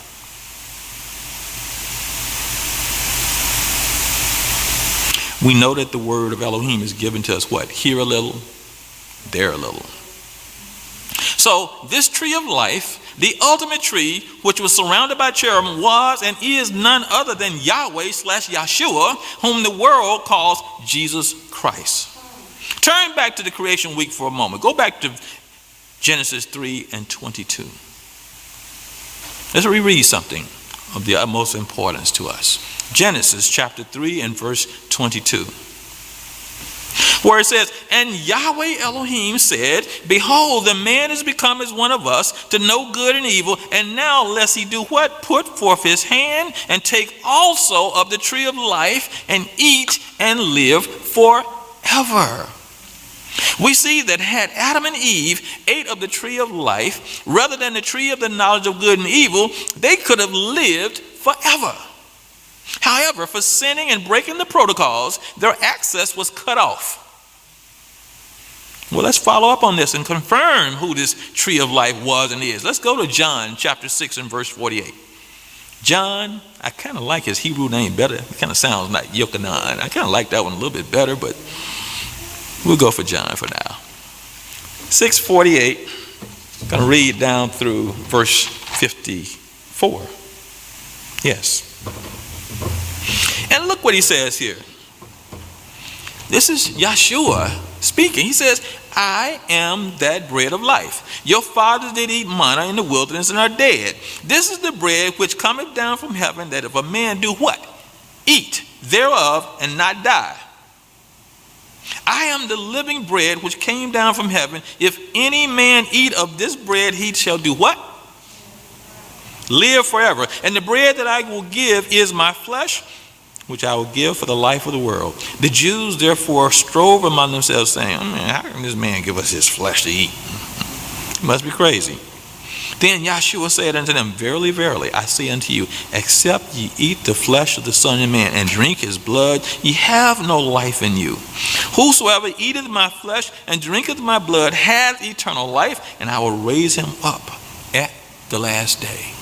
We know that the word of Elohim is given to us what? Here a little, there a little. So this tree of life, the ultimate tree, which was surrounded by cherubim, was and is none other than Yahweh / Yeshua, whom the world calls Jesus Christ. Turn back to the creation week for a moment. Go back to Genesis 3:22. Let's reread something of the utmost importance to us. Genesis chapter 3 and verse 22. Where it says, and Yahweh Elohim said, behold, the man is become as one of us to know good and evil, and now lest he do what? Put forth his hand and take also of the tree of life and eat and live forever. We see that had Adam and Eve ate of the tree of life rather than the tree of the knowledge of good and evil, they could have lived forever. However, for sinning and breaking the protocols, their access was cut off. Well, let's follow up on this and confirm who this tree of life was and is. Let's go to John chapter 6 and verse 48. John, I kind of like his Hebrew name better. It kind of sounds like Yochanan. I kind of like that one a little bit better, but we'll go for John for now. 6:48. I'm going to read down through verse 54. Yes. And look what he says here. This is Yeshua speaking. He says, I am that bread of life. Your fathers did eat manna in the wilderness and are dead. This is the bread which cometh down from heaven, that if a man do what? Eat thereof and not die. I am the living bread which came down from heaven. If any man eat of this bread, he shall do what? Live forever. And the bread that I will give is my flesh, which I will give for the life of the world. The Jews therefore strove among themselves, saying, how can this man give us his flesh to eat? He must be crazy. Then Yeshua said unto them, verily, verily, I say unto you, except ye eat the flesh of the Son of Man and drink his blood, ye have no life in you. Whosoever eateth my flesh and drinketh my blood hath eternal life, and I will raise him up at the last day.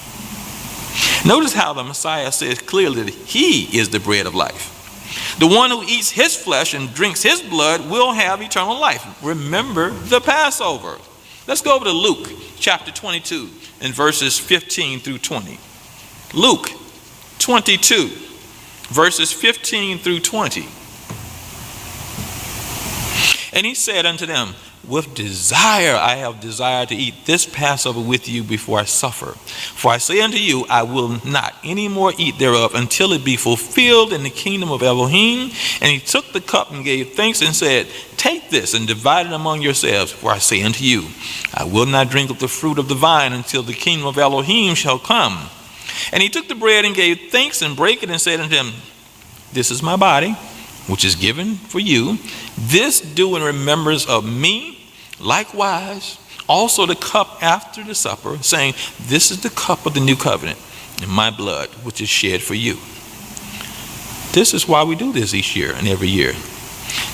Notice how the Messiah says clearly that he is the bread of life. The one who eats his flesh and drinks his blood will have eternal life. Remember the Passover. Let's go over to Luke chapter 22 and verses 15 through 20. Luke 22 verses 15 through 20. And he said unto them, with desire I have desired to eat this Passover with you before I suffer. For I say unto you, I will not any more eat thereof until it be fulfilled in the kingdom of Elohim. And he took the cup and gave thanks and said, take this and divide it among yourselves. For I say unto you, I will not drink of the fruit of the vine until the kingdom of Elohim shall come. And he took the bread and gave thanks and brake it and said unto them, this is my body, which is given for you. This do in remembrance of me. Likewise, also the cup after the supper, saying, this is the cup of the new covenant in my blood, which is shed for you. This is why we do this each year and every year.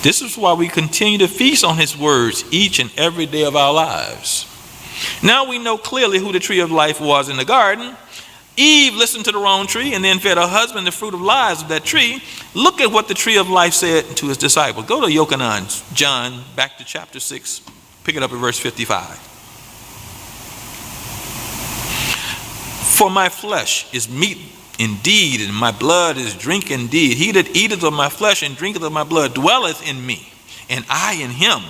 This is why we continue to feast on his words each and every day of our lives. Now we know clearly who the tree of life was in the garden. Eve listened to the wrong tree and then fed her husband the fruit of lies of that tree. Look at what the tree of life said to his disciples. Go to Yochanan, John, back to chapter 6. Pick it up at verse 55. For my flesh is meat indeed, and my blood is drink indeed. He that eateth of my flesh and drinketh of my blood dwelleth in me, and I in him.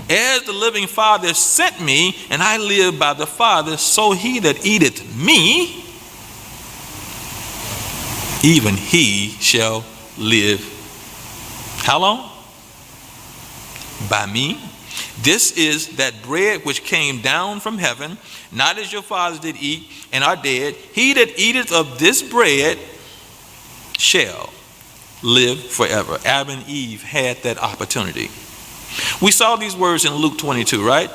As the living Father sent me, and I live by the Father, so he that eateth me, even he shall live. How long? By me. This is that bread which came down from heaven, not as your fathers did eat and are dead. He that eateth of this bread shall live forever. Adam and Eve had that opportunity. We saw these words in Luke 22, right?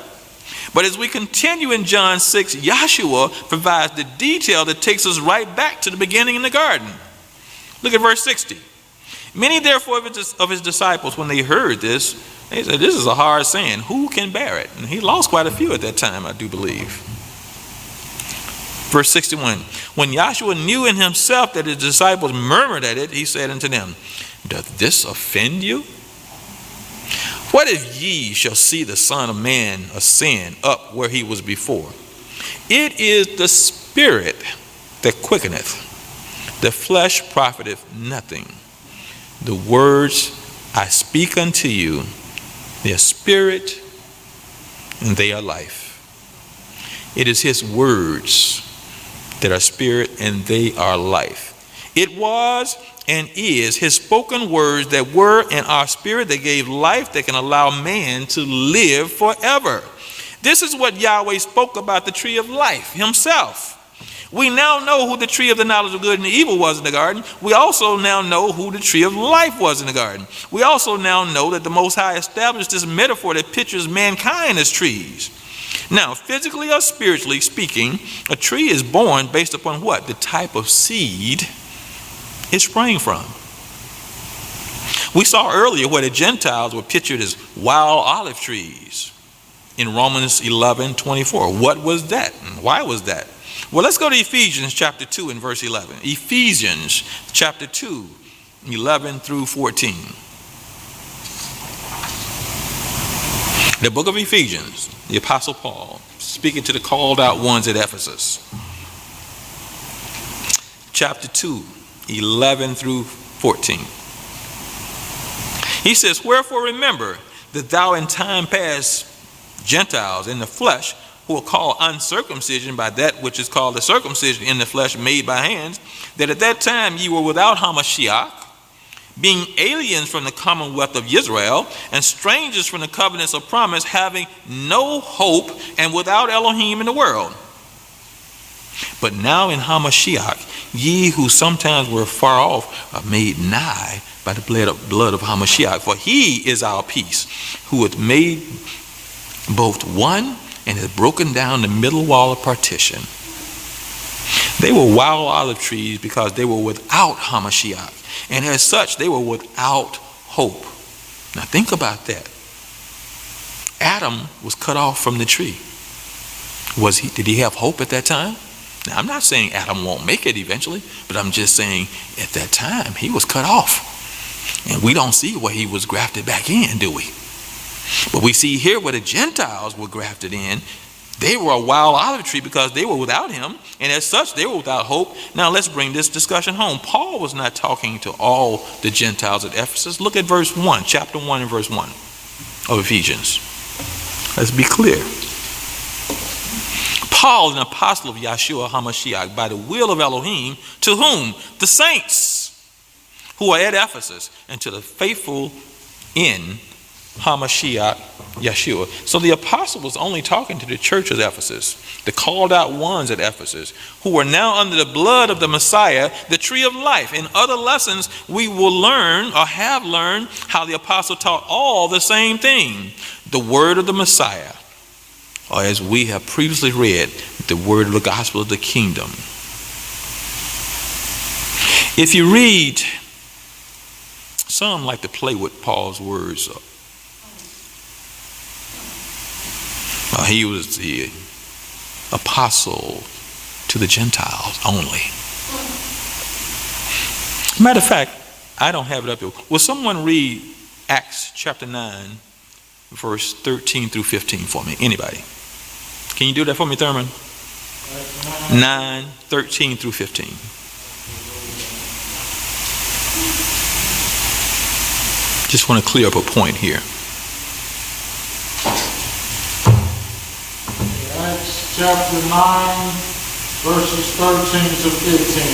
But as we continue in John 6, Yahshua provides the detail that takes us right back to the beginning in the garden. Look at verse 60. Many therefore of his disciples, when they heard this, they said, this is a hard saying. Who can bear it? And he lost quite a few at that time, I do believe. Verse 61. When Yahshua knew in himself that his disciples murmured at it, he said unto them, doth this offend you? What if ye shall see the Son of Man ascend up where he was before? It is the Spirit that quickeneth. The flesh profiteth nothing. The words I speak unto you, they are spirit and they are life. It is his words that are spirit and they are life. It was and is his spoken words that were and are spirit that gave life, that can allow man to live forever. This is what Yahweh spoke about the tree of life himself. We now know who the tree of the knowledge of good and evil was in the garden. We also now know who the tree of life was in the garden. We also now know that the Most High established this metaphor that pictures mankind as trees. Now, physically or spiritually speaking, a tree is born based upon what? The type of seed it sprang from. We saw earlier where the Gentiles were pictured as wild olive trees in Romans 11:24. What was that? And why was that? Well, let's go to Ephesians chapter 2 and verse 11. Ephesians chapter 2, 11 through 14. The book of Ephesians, the Apostle Paul, speaking to the called out ones at Ephesus. Chapter 2, 11 through 14. He says, wherefore remember that thou in time past Gentiles in the flesh, who are called uncircumcision by that which is called the circumcision in the flesh made by hands, that at that time ye were without Hamashiach, being aliens from the commonwealth of Israel, and strangers from the covenants of promise, having no hope and without Elohim in the world. But now in Hamashiach, ye who sometimes were far off are made nigh by the blood of Hamashiach. For he is our peace, who hath made both one and has broken down the middle wall of partition. They were wild olive trees because they were without Hamashiach. And as such, they were without hope. Now think about that. Adam was cut off from the tree. Did he have hope at that time? Now I'm not saying Adam won't make it eventually, but I'm just saying at that time he was cut off. And we don't see where he was grafted back in, do we? But we see here where the Gentiles were grafted in. They were a wild olive tree because they were without him, and as such they were without hope. Now let's bring this discussion home. Paul was not talking to all the Gentiles at Ephesus. Look at verse 1, chapter 1 and verse 1 of Ephesians. Let's be clear. Paul, an apostle of Yahshua HaMashiach, by the will of Elohim, to whom? The saints who are at Ephesus, and to the faithful in HaMashiach, Yeshua. So the apostle was only talking to the church of Ephesus, the called out ones at Ephesus, who are now under the blood of the Messiah, the tree of life. In other lessons, we will learn or have learned how the apostle taught all the same thing, the word of the Messiah, or as we have previously read, the word of the gospel of the kingdom. If you read, some like to play with Paul's words. He was the apostle to the Gentiles only. Matter of fact, I don't have it up here. Will someone read Acts chapter 9, verse 13 through 15 for me? Anybody? Can you do that for me, Thurman? 9, 13 through 15. Just want to clear up a point here. Acts chapter 9, verses 13 to 15.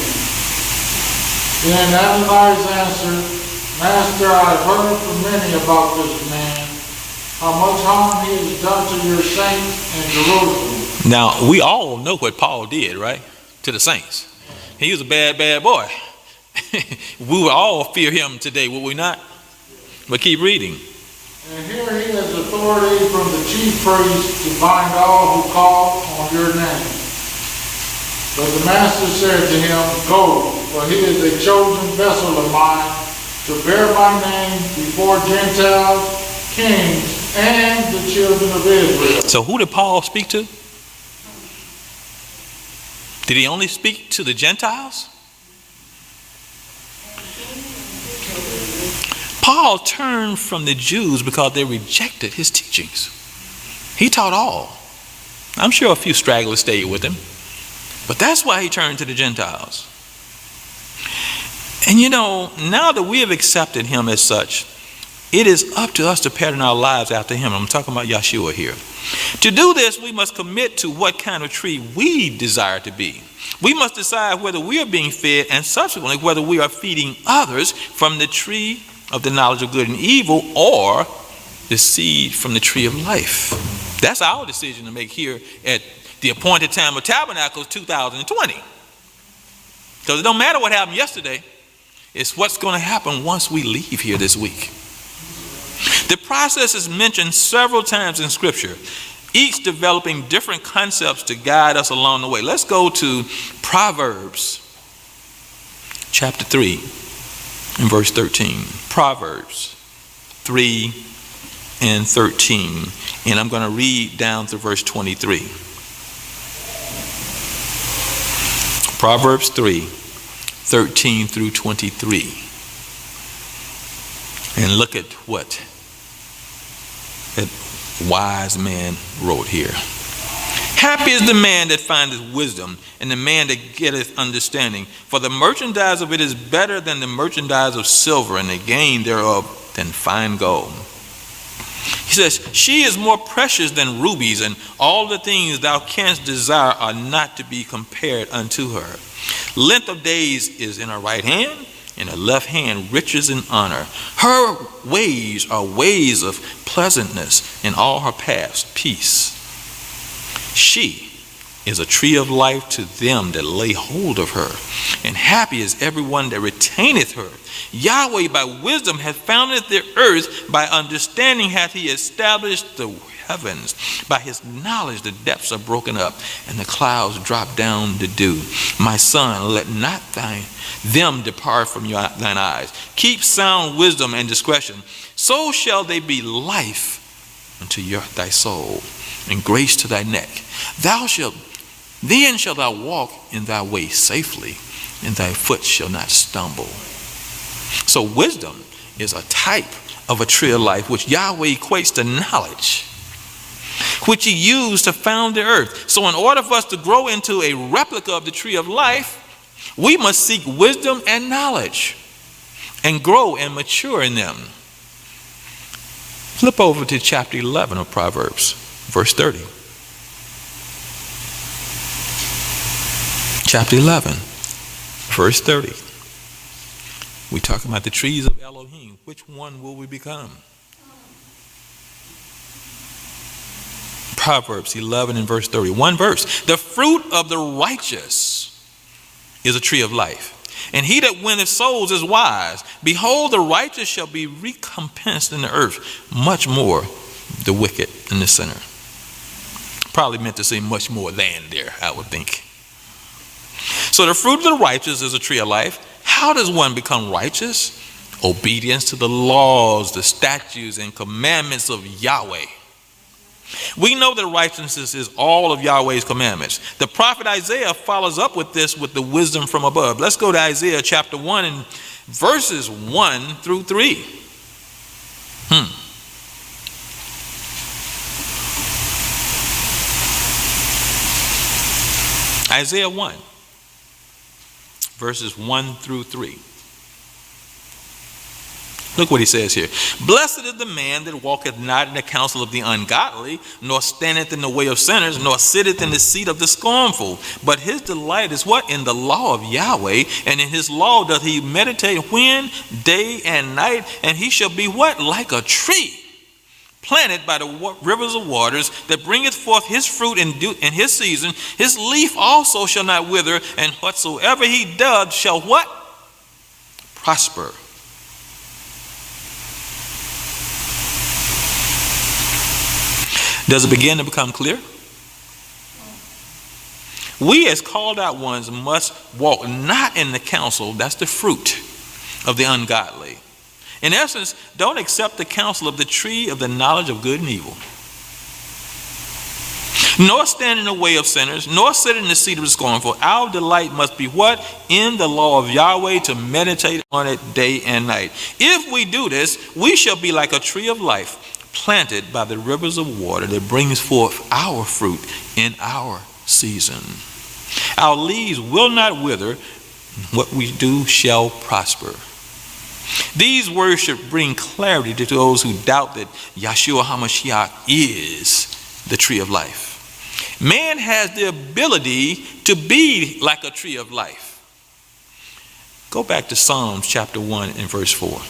Then Ananias answered, Master, I have heard from many about this man, how much harm he has done to your saints in Jerusalem. Now, we all know what Paul did, right? To the saints. He was a bad, bad boy. We would all fear him today, would we not? But keep reading. And here he has authority from the chief priest to bind all who call on your name. But the master said to him, Go, for he is a chosen vessel of mine to bear my name before Gentiles, kings, and the children of Israel. So who did Paul speak to? Did he only speak to the Gentiles? Paul turned from the Jews because they rejected his teachings. He taught all. I'm sure a few stragglers stayed with him, but that's why he turned to the Gentiles. And now that we have accepted him as such, it is up to us to pattern our lives after him. I'm talking about Yeshua here. To do this, we must commit to what kind of tree we desire to be. We must decide whether we are being fed and subsequently whether we are feeding others from the tree of the knowledge of good and evil or the seed from the tree of life. That's our decision to make here at the appointed time of Tabernacles 2020. Because it don't matter what happened yesterday. It's what's going to happen once we leave here this week. The process is mentioned several times in Scripture, each developing different concepts to guide us along the way. Let's go to Proverbs chapter 3 and verse 13. Proverbs 3 and 13. And I'm going to read down to verse 23. Proverbs 3, 13 through 23. And look at what that wise man wrote here. Happy is the man that findeth wisdom, and the man that getteth understanding. For the merchandise of it is better than the merchandise of silver, and the gain thereof than fine gold. He says, she is more precious than rubies, and all the things thou canst desire are not to be compared unto her. Length of days is in her right hand, in her left hand riches and honor. Her ways are ways of pleasantness, and all her paths peace. She is a tree of life to them that lay hold of her, and happy is everyone that retaineth her. Yahweh by wisdom hath founded the earth, by understanding hath he established the heavens. By his knowledge the depths are broken up, and the clouds drop down the dew. My son, let not them depart from thine eyes. Keep sound wisdom and discretion. So shall they be life unto thy soul, and grace to thy neck. Then shalt thou walk in thy way safely, and thy foot shall not stumble. So wisdom is a type of a tree of life, which Yahweh equates to knowledge, which he used to found the earth. So in order for us to grow into a replica of the tree of life, we must seek wisdom and knowledge and grow and mature in them. Flip over to chapter 11 of Proverbs, verse 30. Chapter 11, verse 30. We talk about the trees of Elohim. Which one will we become? Proverbs 11 and verse 30. One verse. The fruit of the righteous is a tree of life, and he that winneth souls is wise. Behold, the righteous shall be recompensed in the earth, much more the wicked and the sinner. Probably meant to say much more than there, I would think. So the fruit of the righteous is a tree of life. How does one become righteous? Obedience to the laws, the statutes, and commandments of Yahweh. We know that righteousness is all of Yahweh's commandments. The prophet Isaiah follows up with this with the wisdom from above. Let's go to Isaiah chapter 1 and verses 1 through 3. Isaiah 1, verses 1 through 3. Look what he says here. Blessed is the man that walketh not in the counsel of the ungodly, nor standeth in the way of sinners, nor sitteth in the seat of the scornful. But his delight is what? In the law of Yahweh, and in his law doth he meditate when? Day and night. And he shall be what? Like a tree planted by the rivers of waters, that bringeth forth his fruit in his season. His leaf also shall not wither, and whatsoever he doth shall what? Prosper. Does it begin to become clear? We as called out ones must walk not in the counsel, that's the fruit of the ungodly. In essence, don't accept the counsel of the tree of the knowledge of good and evil, nor stand in the way of sinners, nor sit in the seat of the scornful. Our delight must be what? In the law of Yahweh, to meditate on it day and night. If we do this, we shall be like a tree of life, planted by the rivers of water, that brings forth our fruit in our season. Our leaves will not wither. What we do shall prosper. These words should bring clarity to those who doubt that Yahshua HaMashiach is the tree of life. Man has the ability to be like a tree of life. Go back to Psalms chapter 1 and verse 4.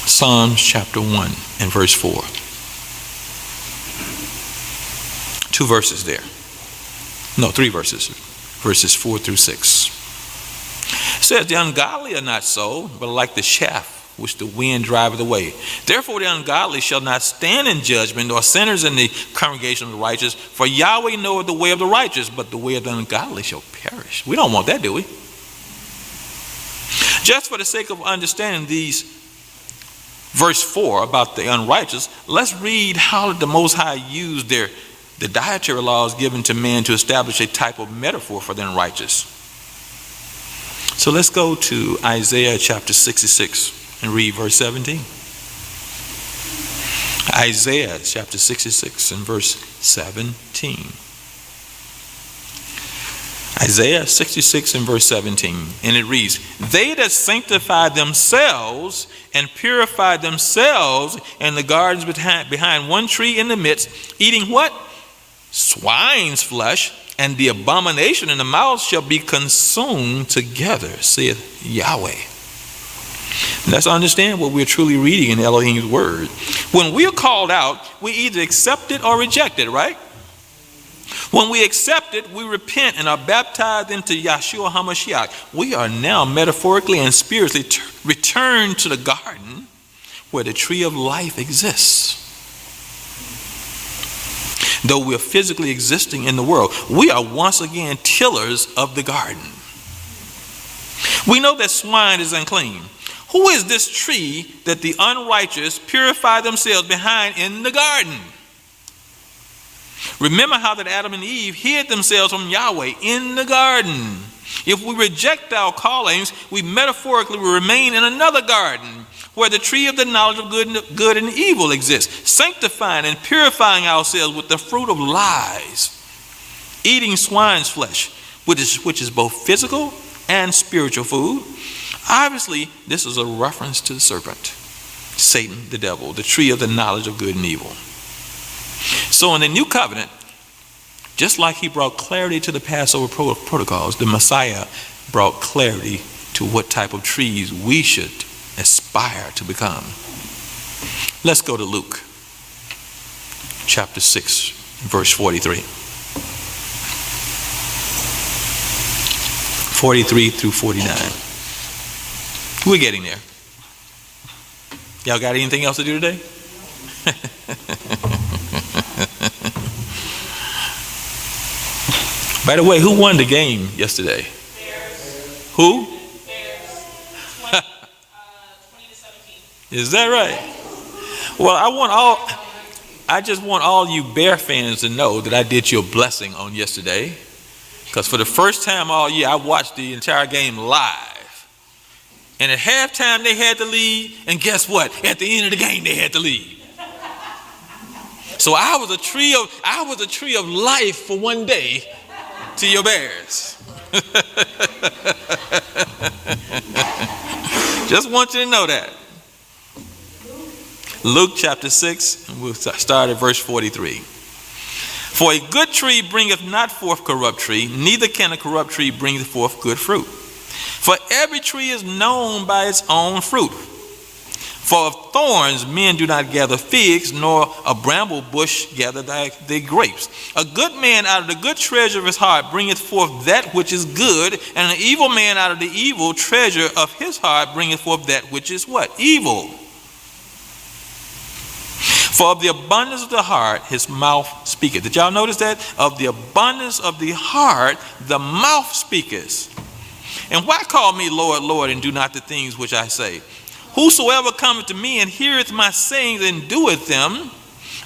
Psalms chapter 1 and verse 4. 2 verses there. No, 3 verses. Verses 4 through 6. It says, the ungodly are not so, but like the chaff which the wind driveth away. Therefore the ungodly shall not stand in judgment, nor sinners in the congregation of the righteous. For Yahweh knoweth the way of the righteous, but the way of the ungodly shall perish. We don't want that, do we? Just for the sake of understanding these verse 4 about the unrighteous, let's read how the Most High used the dietary laws given to man to establish a type of metaphor for the unrighteous. So let's go to Isaiah chapter 66 and read verse 17. Isaiah chapter 66 and verse 17. Isaiah 66 and verse 17. And it reads, they that sanctify themselves and purify themselves in the gardens behind one tree in the midst, eating what? Swine's flesh, and the abomination in the mouth shall be consumed together, saith Yahweh. Let's understand what we're truly reading in Elohim's word. When we are called out, we either accept it or reject it, right? When we accept it, we repent and are baptized into Yahshua HaMashiach. We are now metaphorically and spiritually returned to the garden where the tree of life exists. Though we are physically existing in the world, we are once again tillers of the garden. We know that swine is unclean. Who is this tree that the unrighteous purify themselves behind in the garden? Remember how that Adam and Eve hid themselves from Yahweh in the garden. If we reject our callings, we metaphorically will remain in another garden where the tree of the knowledge of good and evil exists, sanctifying and purifying ourselves with the fruit of lies, eating swine's flesh, which is both physical and spiritual food. Obviously, this is a reference to the serpent, Satan, the devil, the tree of the knowledge of good and evil. So in the new covenant, just like he brought clarity to the Passover protocols, the Messiah brought clarity to what type of trees we should aspire to become. Let's go to Luke chapter 6, verse 43. 43 through 49. We're getting there. Y'all got anything else to do today? By the way, who won the game yesterday? Bears. Who? Bears. 20-17. Is that right? Well, I just want all you Bear fans to know that I did you a blessing on yesterday. Because for the first time all year, I watched the entire game live. And at halftime, they had the lead. And guess what? At the end of the game, they had the lead. So I was a tree of life for one day to your Bears. Just want you to know that. Luke chapter 6, and we'll start at verse 43. For a good tree bringeth not forth corrupt tree, neither can a corrupt tree bring forth good fruit. For every tree is known by its own fruit. For of thorns men do not gather figs, nor a bramble bush gather their grapes. A good man out of the good treasure of his heart bringeth forth that which is good, and an evil man out of the evil treasure of his heart bringeth forth that which is what? Evil. For of the abundance of the heart his mouth speaketh. Did y'all notice that? Of the abundance of the heart the mouth speaketh. And why call me Lord, Lord, and do not the things which I say? Whosoever cometh to me and heareth my sayings and doeth them,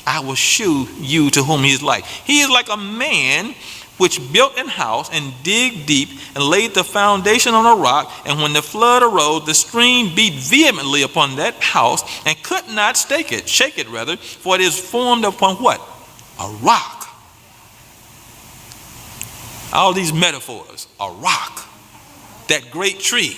I will shew you to whom he is like. He is like a man which built an house and digged deep and laid the foundation on a rock. And when the flood arose, the stream beat vehemently upon that house and could not shake it, for it is formed upon what? A rock. All these metaphors, a rock, that great tree.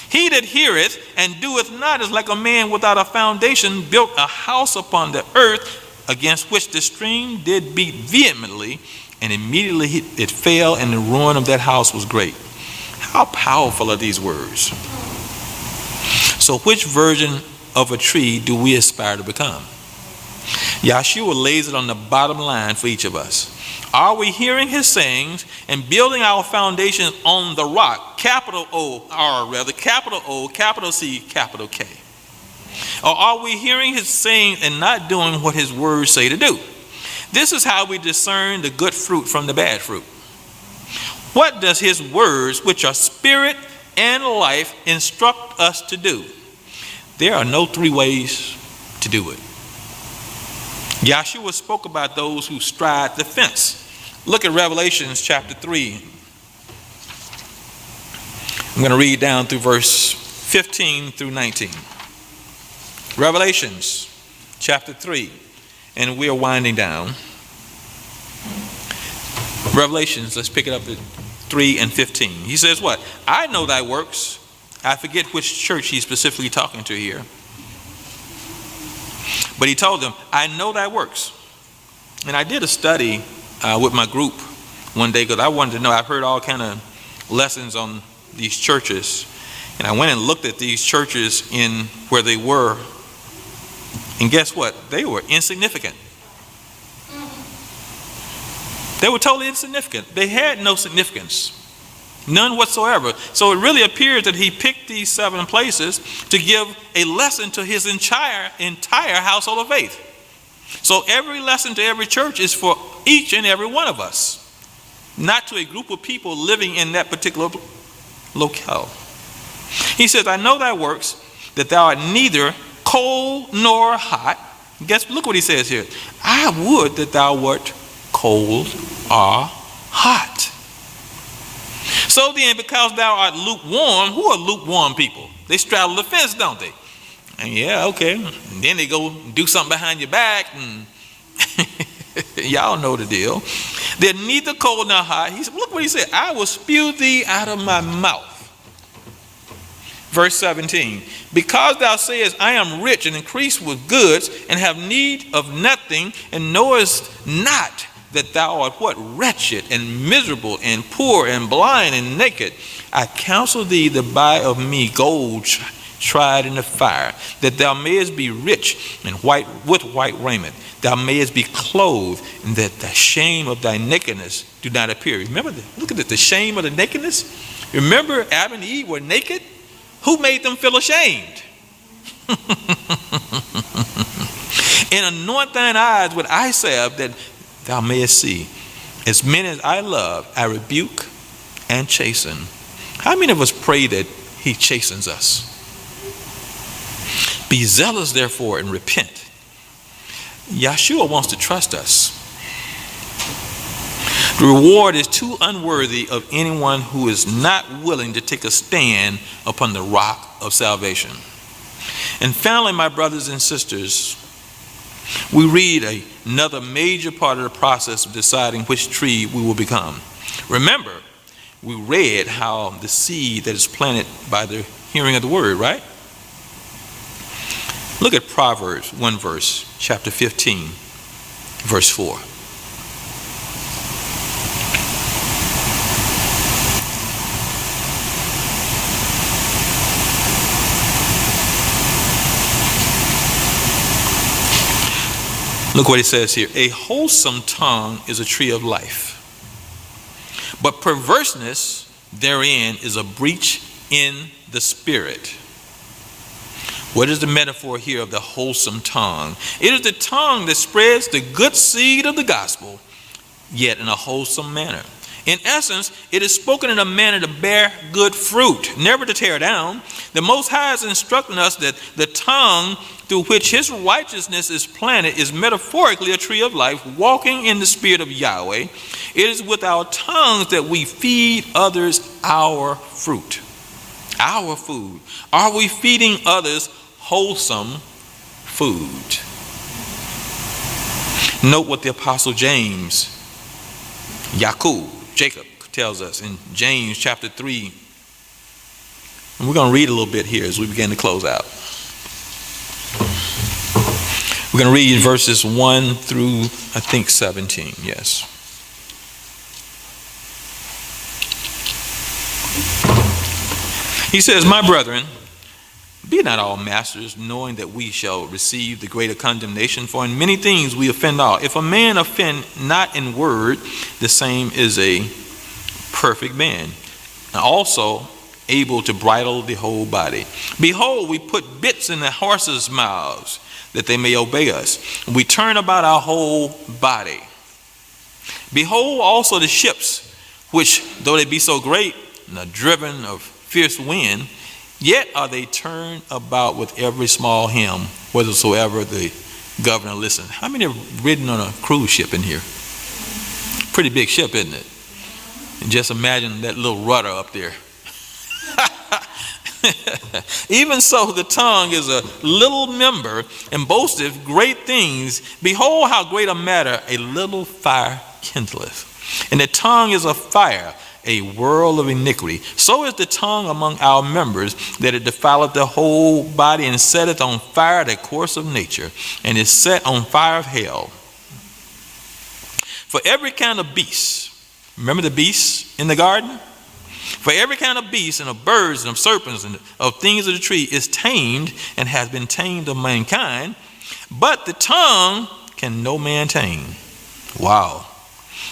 He that heareth and doeth not is like a man without a foundation, built a house upon the earth, against which the stream did beat vehemently, and immediately it fell, and the ruin of that house was great. How powerful are these words? So which version of a tree do we aspire to become? Yahshua lays it on the bottom line for each of us. Are we hearing his sayings and building our foundations on the rock, capital O-R rather, capital O, capital C, capital K? Or are we hearing his sayings and not doing what his words say to do? This is how we discern the good fruit from the bad fruit. What does his words, which are spirit and life, instruct us to do? There are no three ways to do it. Yahshua spoke about those who stride the fence. Look at Revelations chapter 3. I'm going to read down through verse 15 through 19. Revelations chapter 3. And we are winding down. Revelations, let's pick it up at 3 and 15. He says what? I know thy works. I forget which church he's specifically talking to here. But he told them, I know thy works. And I did a study with my group one day because I wanted to know. I've heard all kind of lessons on these churches. And I went and looked at these churches in where they were. And guess what? They were insignificant. They were totally insignificant. They had no significance. None whatsoever. So it really appears that he picked these 7 places to give a lesson to his entire household of faith. So every lesson to every church is for each and every one of us, not to a group of people living in that particular locale. He says, I know thy works, that thou art neither cold nor hot. Look what he says here. I would that thou wert cold or hot. So then, because thou art lukewarm, who are lukewarm people? They straddle the fence, don't they? And yeah, okay. And then they go do something behind your back, and y'all know the deal. They're neither cold nor hot. He said, look what he said. I will spew thee out of my mouth. Verse 17. Because thou sayest, I am rich and increase with goods, and have need of nothing, and knowest not that thou art what? Wretched and miserable and poor and blind and naked. I counsel thee to buy of me gold tried in the fire, that thou mayest be rich and with white raiment. Thou mayest be clothed, and that the shame of thy nakedness do not appear. Remember, look at it, the shame of the nakedness. Remember, Adam and Eve were naked. Who made them feel ashamed? And anoint thine eyes with eye salve, that thou mayest see. As many as I love, I rebuke and chasten. How many of us pray that he chastens us? Be zealous, therefore, and repent. Yahshua wants to trust us. The reward is too unworthy of anyone who is not willing to take a stand upon the rock of salvation. And finally, my brothers and sisters, we read another major part of the process of deciding which tree we will become. Remember, we read how the seed that is planted by the hearing of the word, right? Look at Proverbs 1 verse, chapter 15, verse 4. Look what he says here. A wholesome tongue is a tree of life, but perverseness therein is a breach in the spirit. What is the metaphor here of the wholesome tongue? It is the tongue that spreads the good seed of the gospel, yet in a wholesome manner. In essence, it is spoken in a manner to bear good fruit, never to tear down. The Most High is instructing us that the tongue through which his righteousness is planted is metaphorically a tree of life, walking in the spirit of Yahweh. It is with our tongues that we feed others our fruit, our food. Are we feeding others wholesome food? Note what the Apostle James, Jacob tells us in James chapter 3. And we're going to read a little bit here as we begin to close out. We're going to read verses 1 through, I think, 17. Yes. He says, "My brethren, be not all masters, knowing that we shall receive the greater condemnation. For in many things we offend all. If a man offend not in word, the same is a perfect man, and also able to bridle the whole body. Behold, we put bits in the horses' mouths, that they may obey us. We turn about our whole body. Behold also the ships, which, though they be so great, and are driven of fierce wind, yet are they turned about with every small helm, whithersoever the governor listens." How many have ridden on a cruise ship in here? Pretty big ship, isn't it? And just imagine that little rudder up there. Even so, the tongue is a little member, and boasteth great things. Behold, how great a matter a little fire kindleth. And the tongue is a fire, a whirl of iniquity. So is the tongue among our members, that it defileth the whole body, and setteth on fire the course of nature, and is set on fire of hell. For every kind of beast, remember the beasts in the garden? For every kind of beast, and of birds, and of serpents, and of things of the tree is tamed, and has been tamed of mankind, but the tongue can no man tame. Wow.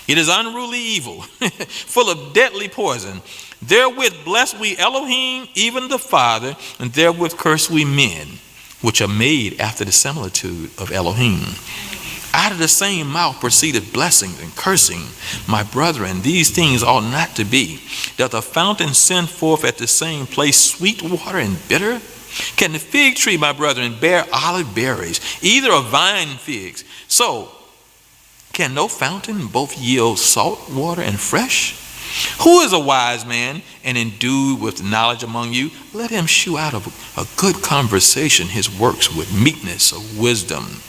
It is unruly evil, full of deadly poison. Therewith bless we Elohim, even the Father, and therewith curse we men, which are made after the similitude of Elohim. Out of the same mouth proceedeth blessings and cursing. My brethren, these things ought not to be. Doth a fountain send forth at the same place sweet water and bitter? Can the fig tree, my brethren, bear olive berries, either of vine figs? So can no fountain both yield salt water and fresh? Who is a wise man and endued with knowledge among you? Let him shew out of a good conversation his works with meekness of wisdom.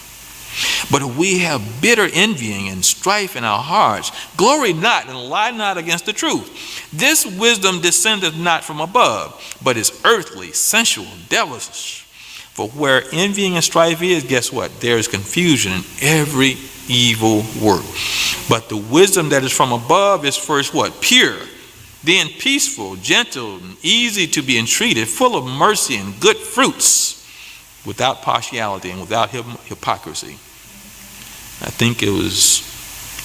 But if we have bitter envying and strife in our hearts, glory not and lie not against the truth. This wisdom descendeth not from above, but is earthly, sensual, devilish. For where envying and strife is, guess what? There is confusion in every evil work. But the wisdom that is from above is first what? Pure, then peaceful, gentle, and easy to be entreated, full of mercy and good fruits, without partiality and without hypocrisy. I think it was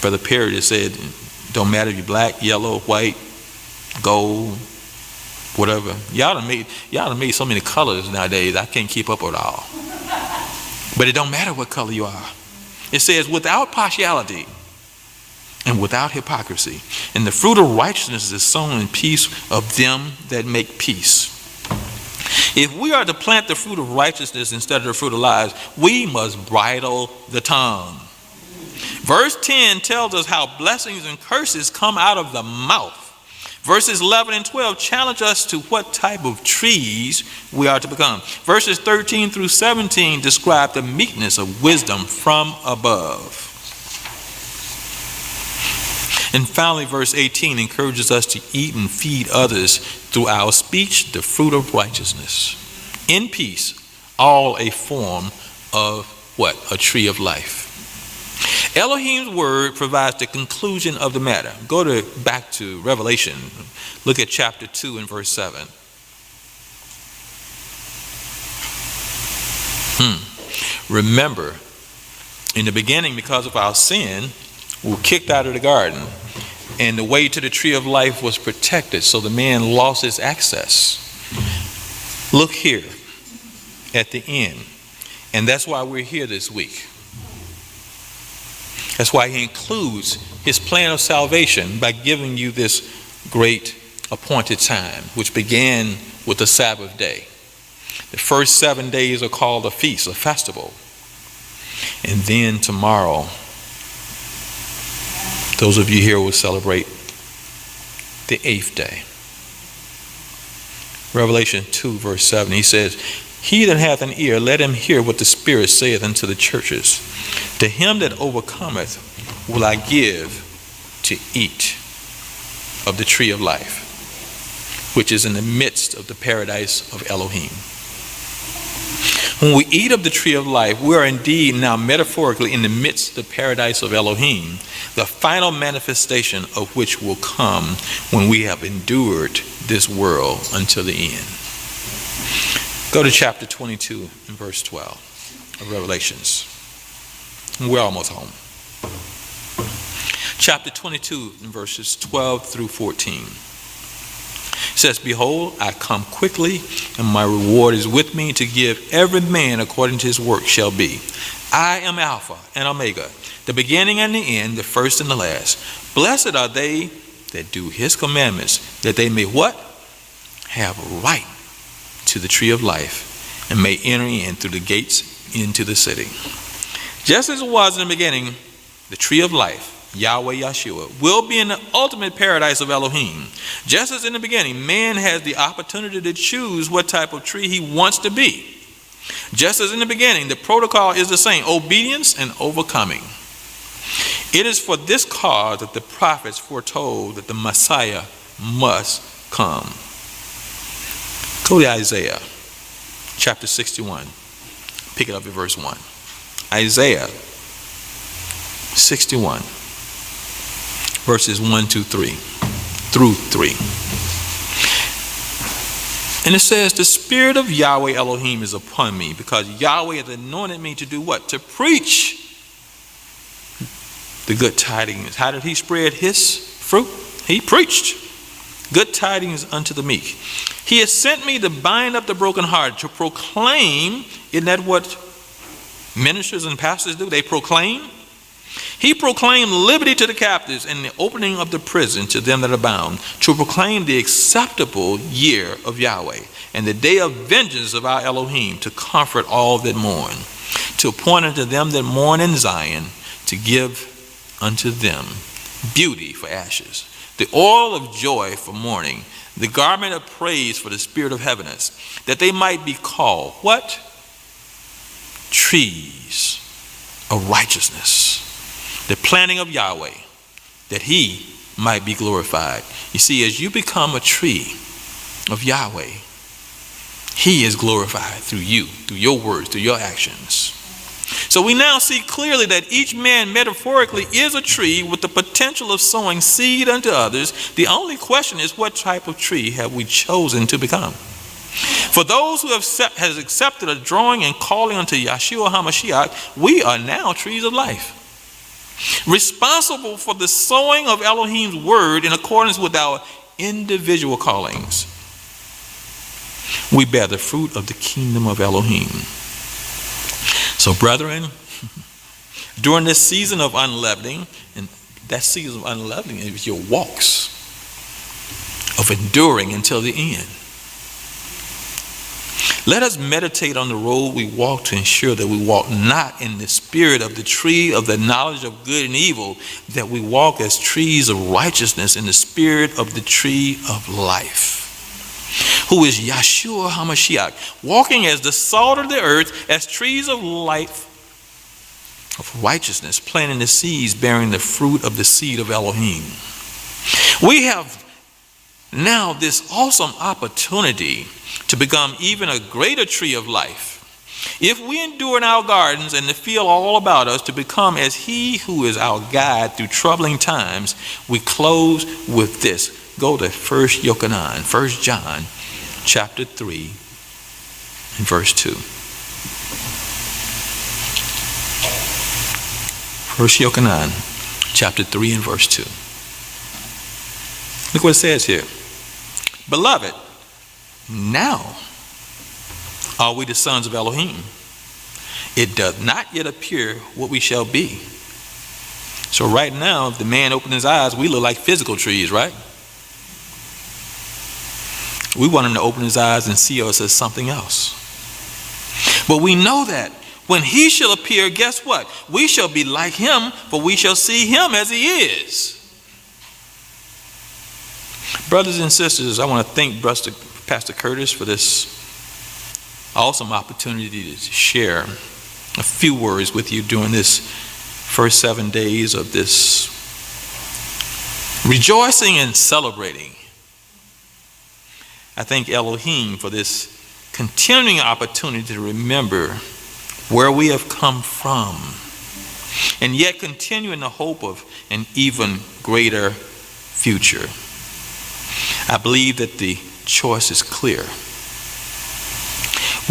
Brother Perry that said, don't matter if you're black, yellow, white, gold, whatever. Y'all done made so many colors nowadays, I can't keep up with it all. But it don't matter what color you are. It says without partiality and without hypocrisy. And the fruit of righteousness is sown in peace of them that make peace. If we are to plant the fruit of righteousness instead of the fruit of lies, we must bridle the tongue. Verse 10 tells us how blessings and curses come out of the mouth. Verses 11 and 12 challenge us to what type of trees we are to become. Verses 13 through 17 describe the meekness of wisdom from above. And finally, verse 18 encourages us to eat and feed others through our speech, the fruit of righteousness. In peace, all a form of what? A tree of life. Elohim's word provides the conclusion of the matter. Go back to Revelation. Look at chapter 2 and verse 7. Remember In the beginning, because of our sin, we were kicked out of the garden, and the way to the tree of life was protected, so the man lost his access. Look here at the end, and that's why we're here this week. That's why he includes his plan of salvation by giving you this great appointed time, which began with the Sabbath day. The first 7 days are called a feast, a festival. And then tomorrow, those of you here will celebrate the 8th day. Revelation 2 verse 7, he says, "He that hath an ear, let him hear what the Spirit saith unto the churches. To him that overcometh will I give to eat of the tree of life, which is in the midst of the paradise of Elohim." When we eat of the tree of life, we are indeed now metaphorically in the midst of the paradise of Elohim, the final manifestation of which will come when we have endured this world until the end. Go to chapter 22 and verse 12 of Revelations. We're almost home. Chapter 22 and verses 12 through 14. It says, "Behold, I come quickly, and my reward is with me to give every man according to his work shall be. I am Alpha and Omega, the beginning and the end, the first and the last. Blessed are they that do his commandments, that they may" what? "Have right to the tree of life, and may enter in through the gates into the city." Just as it was in the beginning, the tree of life, Yahweh Yeshua, will be in the ultimate paradise of Elohim. Just as in the beginning, man has the opportunity to choose what type of tree he wants to be. Just as in the beginning, the protocol is the same: obedience and overcoming. It is for this cause that the prophets foretold that the Messiah must come. Go to Isaiah chapter 61. Pick it up at verse 1. Isaiah 61. Verses 1 to 3 through 3. And it says, "The Spirit of Yahweh Elohim is upon me, because Yahweh has anointed me to do what? To preach the good tidings." How did he spread his fruit? He preached good tidings unto the meek. "He has sent me to bind up the brokenhearted, to proclaim," isn't that what ministers and pastors do? They proclaim. "He proclaimed liberty to the captives, and the opening of the prison to them that are bound, to proclaim the acceptable year of Yahweh, and the day of vengeance of our Elohim, to comfort all that mourn, to appoint unto them that mourn in Zion, to give unto them beauty for ashes, the oil of joy for mourning, the garment of praise for the spirit of heaviness, that they might be called" what? "Trees of righteousness, the planting of Yahweh, that he might be glorified." You see, as you become a tree of Yahweh, he is glorified through you, through your words, through your actions. So we now see clearly that each man metaphorically is a tree with the potential of sowing seed unto others. The only question is, what type of tree have we chosen to become? For those who has accepted a drawing and calling unto Yeshua HaMashiach, we are now trees of life, responsible for the sowing of Elohim's word in accordance with our individual callings. We bear the fruit of the kingdom of Elohim. So brethren, during this season of unleavening, and that season of unleavening is your walks of enduring until the end, let us meditate on the road we walk to ensure that we walk not in the spirit of the tree of the knowledge of good and evil, that we walk as trees of righteousness in the spirit of the tree of life, who is Yeshua HaMashiach, walking as the salt of the earth, as trees of life, of righteousness, planting the seeds, bearing the fruit of the seed of Elohim. We have now this awesome opportunity to become even a greater tree of life. If we endure in our gardens and the field all about us, to become as he who is our guide through troubling times, we close with this. Go to 1 John chapter 3 and verse 2. First Yochanan, chapter 3 and verse 2. Look what it says here. Beloved, now are we the sons of Elohim. It does not yet appear what we shall be. So right now, if the man opened his eyes, we look like physical trees, right? We want him to open his eyes and see us as something else. But we know that when he shall appear, guess what? We shall be like him, for we shall see him as he is. Brothers and sisters, I want to thank Pastor Curtis for this awesome opportunity to share a few words with you during this first 7 days of this rejoicing and celebrating. I thank Elohim for this continuing opportunity to remember where we have come from, and yet continue in the hope of an even greater future. I believe that the choice is clear.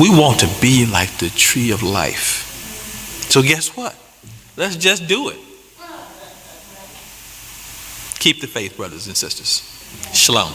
We want to be like the tree of life. So guess what? Let's just do it. Keep the faith, brothers and sisters. Shalom.